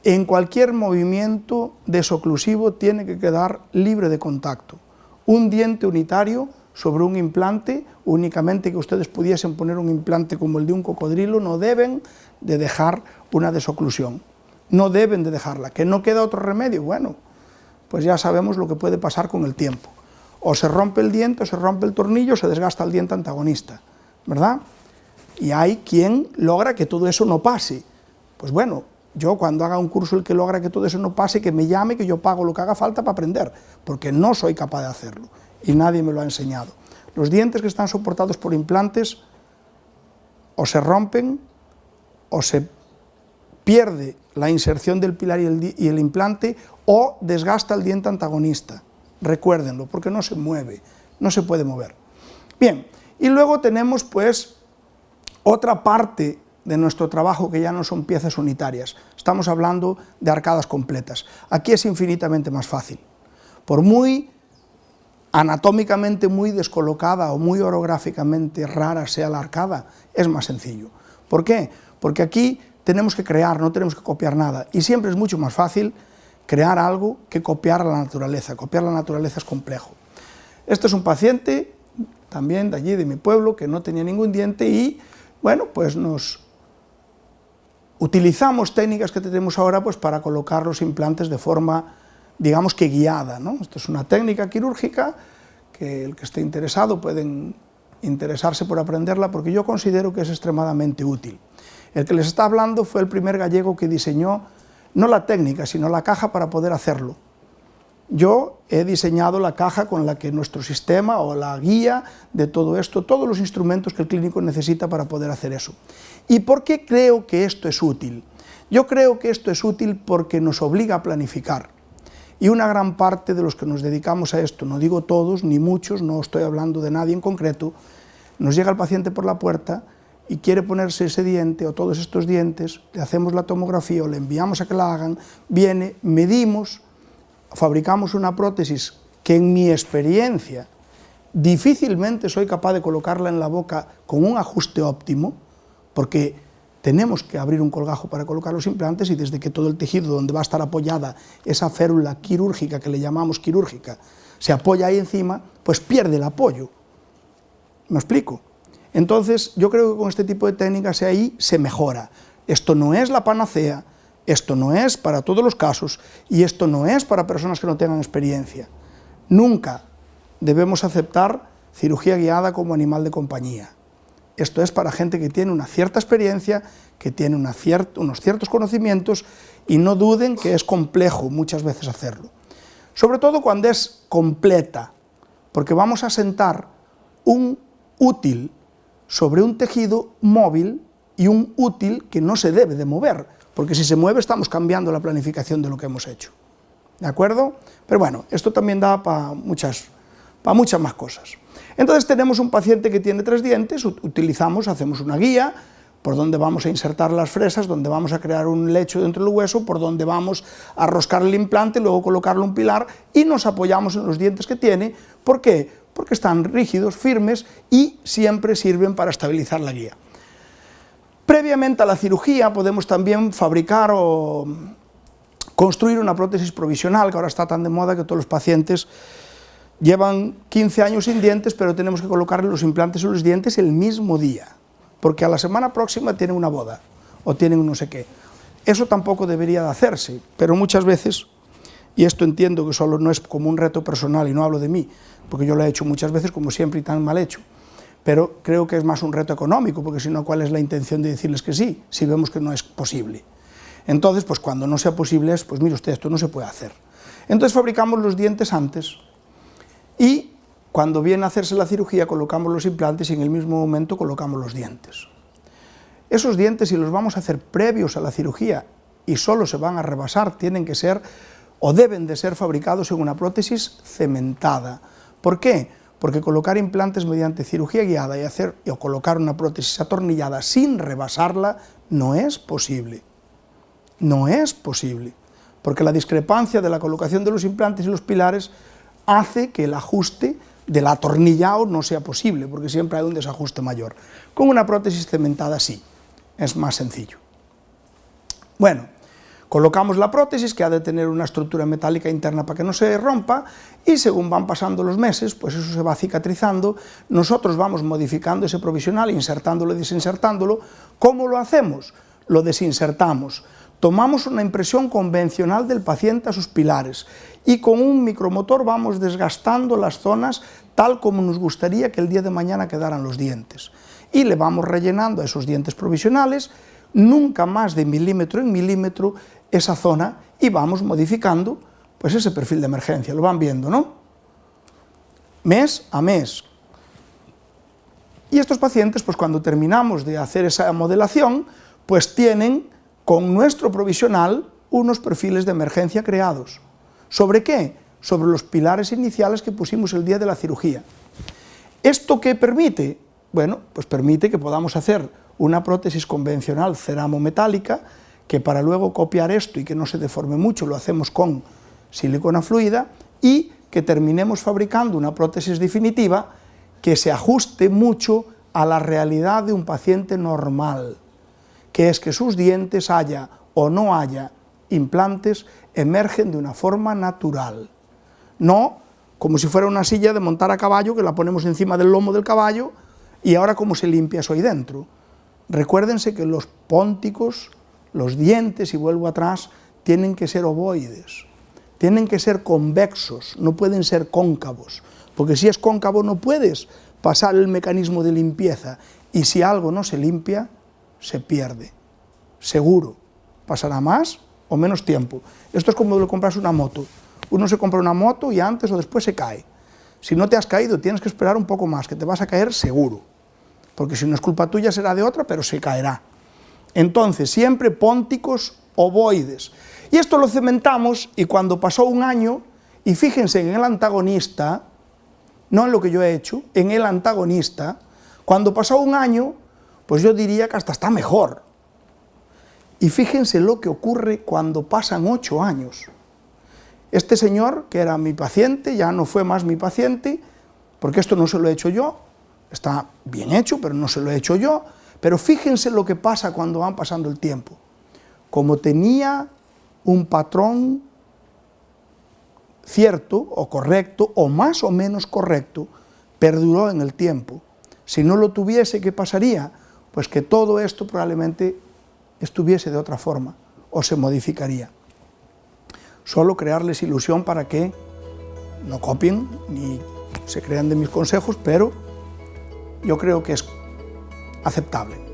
en cualquier movimiento desoclusivo tiene que quedar libre de contacto. Un diente unitario sobre un implante, únicamente que ustedes pudiesen poner un implante como el de un cocodrilo, no deben de dejar una desoclusión. No deben de dejarla. ¿Que no queda otro remedio? Bueno, pues ya sabemos lo que puede pasar con el tiempo. O se rompe el diente, o se rompe el tornillo, o se desgasta el diente antagonista, ¿verdad? y hay quien logra que todo eso no pase. Pues bueno, yo cuando haga un curso el que logra que todo eso no pase, que me llame, que yo pago lo que haga falta para aprender, porque no soy capaz de hacerlo y nadie me lo ha enseñado. Los dientes que están soportados por implantes o se rompen o se pierde la inserción del pilar y el implante o desgasta el diente antagonista. Recuérdenlo, porque no se mueve, no se puede mover. Bien, y luego tenemos pues otra parte de nuestro trabajo que ya no son piezas unitarias. Estamos hablando de arcadas completas. Aquí es infinitamente más fácil. Por muy anatómicamente muy descolocada o muy orográficamente rara sea la arcada, es más sencillo. ¿Por qué? Porque aquí tenemos que crear, no tenemos que copiar nada. Y siempre es mucho más fácil crear algo que copiar la naturaleza. Copiar la naturaleza es complejo. Este es un paciente, también de allí, de mi pueblo, que no tenía ningún diente y, bueno, pues nos utilizamos técnicas que tenemos ahora pues para colocar los implantes de forma, digamos que guiada, ¿no? Esto es una técnica quirúrgica que el que esté interesado pueden interesarse por aprenderla porque yo considero que es extremadamente útil. El que les está hablando fue el primer gallego que diseñó no la técnica, sino la caja para poder hacerlo. Yo he diseñado la caja con la que nuestro sistema o la guía de todo esto, todos los instrumentos que el clínico necesita para poder hacer eso. ¿Y por qué creo que esto es útil? Yo creo que esto es útil porque nos obliga a planificar. Y una gran parte de los que nos dedicamos a esto, no digo todos ni muchos, no estoy hablando de nadie en concreto, nos llega el paciente por la puerta y quiere ponerse ese diente o todos estos dientes, le hacemos la tomografía o le enviamos a que la hagan, viene, medimos, fabricamos una prótesis que en mi experiencia difícilmente soy capaz de colocarla en la boca con un ajuste óptimo, porque tenemos que abrir un colgajo para colocar los implantes y desde que todo el tejido donde va a estar apoyada esa férula quirúrgica, que le llamamos quirúrgica, se apoya ahí encima, pues pierde el apoyo. ¿Me explico? Entonces yo creo que con este tipo de técnicas ahí se mejora. Esto no es la panacea, esto no es para todos los casos y esto no es para personas que no tengan experiencia. Nunca debemos aceptar cirugía guiada como animal de compañía. Esto es para gente que tiene una cierta experiencia, que tiene unos ciertos conocimientos y no duden que es complejo muchas veces hacerlo. Sobre todo cuando es completa, porque vamos a sentar un útil sobre un tejido móvil y un útil que no se debe de mover, porque si se mueve estamos cambiando la planificación de lo que hemos hecho. ¿De acuerdo? Pero bueno, esto también da para muchas más cosas. Entonces tenemos un paciente que tiene 3 dientes, hacemos una guía por donde vamos a insertar las fresas, donde vamos a crear un lecho dentro del hueso, por donde vamos a roscar el implante, luego colocarle un pilar y nos apoyamos en los dientes que tiene. ¿Por qué? Porque están rígidos, firmes y siempre sirven para estabilizar la guía. Previamente a la cirugía podemos también fabricar o construir una prótesis provisional, que ahora está tan de moda que todos los pacientes llevan 15 años sin dientes, pero tenemos que colocarle los implantes en los dientes el mismo día, porque a la semana próxima tienen una boda o tienen un no sé qué. Eso tampoco debería de hacerse, pero muchas veces, y esto entiendo que solo no es como un reto personal y no hablo de mí, porque yo lo he hecho muchas veces como siempre y tan mal hecho, pero creo que es más un reto económico, porque si no, ¿cuál es la intención de decirles que sí, si vemos que no es posible? Entonces, pues cuando no sea posible es, pues mire usted, esto no se puede hacer. Entonces fabricamos los dientes antes y cuando viene a hacerse la cirugía colocamos los implantes y en el mismo momento colocamos los dientes. Esos dientes, si los vamos a hacer previos a la cirugía y solo se van a rebasar, tienen que ser o deben de ser fabricados en una prótesis cementada. ¿Por qué? Porque colocar implantes mediante cirugía guiada o colocar una prótesis atornillada sin rebasarla no es posible. No es posible, porque la discrepancia de la colocación de los implantes y los pilares hace que el ajuste del atornillado no sea posible, porque siempre hay un desajuste mayor. Con una prótesis cementada sí, es más sencillo. Bueno, colocamos la prótesis, que ha de tener una estructura metálica interna para que no se rompa, y según van pasando los meses, pues eso se va cicatrizando, nosotros vamos modificando ese provisional, insertándolo y desinsertándolo. ¿Cómo lo hacemos? Lo desinsertamos. Tomamos una impresión convencional del paciente a sus pilares y con un micromotor vamos desgastando las zonas tal como nos gustaría que el día de mañana quedaran los dientes. y le vamos rellenando a esos dientes provisionales, nunca más de milímetro en milímetro, esa zona, y vamos modificando pues ese perfil de emergencia. Lo van viendo, ¿no? Mes a mes. Y estos pacientes, pues cuando terminamos de hacer esa modelación, pues tienen con nuestro provisional unos perfiles de emergencia creados. ¿Sobre qué? Sobre los pilares iniciales que pusimos el día de la cirugía. ¿Esto qué permite? Bueno, pues permite que podamos hacer una prótesis convencional ceramo-metálica, que para luego copiar esto y que no se deforme mucho lo hacemos con silicona fluida, y que terminemos fabricando una prótesis definitiva que se ajuste mucho a la realidad de un paciente normal, que es que sus dientes, haya o no haya implantes, emergen de una forma natural. No como si fuera una silla de montar a caballo, que la ponemos encima del lomo del caballo, y ahora cómo se limpia eso ahí dentro. Recuérdense que los pónticos, los dientes, y vuelvo atrás, tienen que ser ovoides, tienen que ser convexos, no pueden ser cóncavos, porque si es cóncavo no puedes pasar el mecanismo de limpieza, y si algo no se limpia, se pierde, seguro, pasará más o menos tiempo. Esto es como lo compras una moto. Uno se compra una moto y antes o después se cae. Si no te has caído, tienes que esperar un poco más, que te vas a caer seguro, porque si no es culpa tuya será de otra, pero se caerá. Entonces, siempre pónticos ovoides. Y esto lo cementamos, y cuando pasó un año, y fíjense en el antagonista, no en lo que yo he hecho, en el antagonista, cuando pasó un año, pues yo diría que hasta está mejor. Y fíjense lo que ocurre cuando pasan 8 años. Este señor, que era mi paciente, ya no fue más mi paciente, porque esto no se lo he hecho yo, está bien hecho, pero no se lo he hecho yo, pero fíjense lo que pasa cuando van pasando el tiempo. Como tenía un patrón cierto o correcto, o más o menos correcto, perduró en el tiempo. Si no lo tuviese, ¿qué pasaría? Pues que todo esto probablemente estuviese de otra forma, o se modificaría. Solo crearles ilusión para que no copien ni se crean de mis consejos, pero yo creo que es aceptable.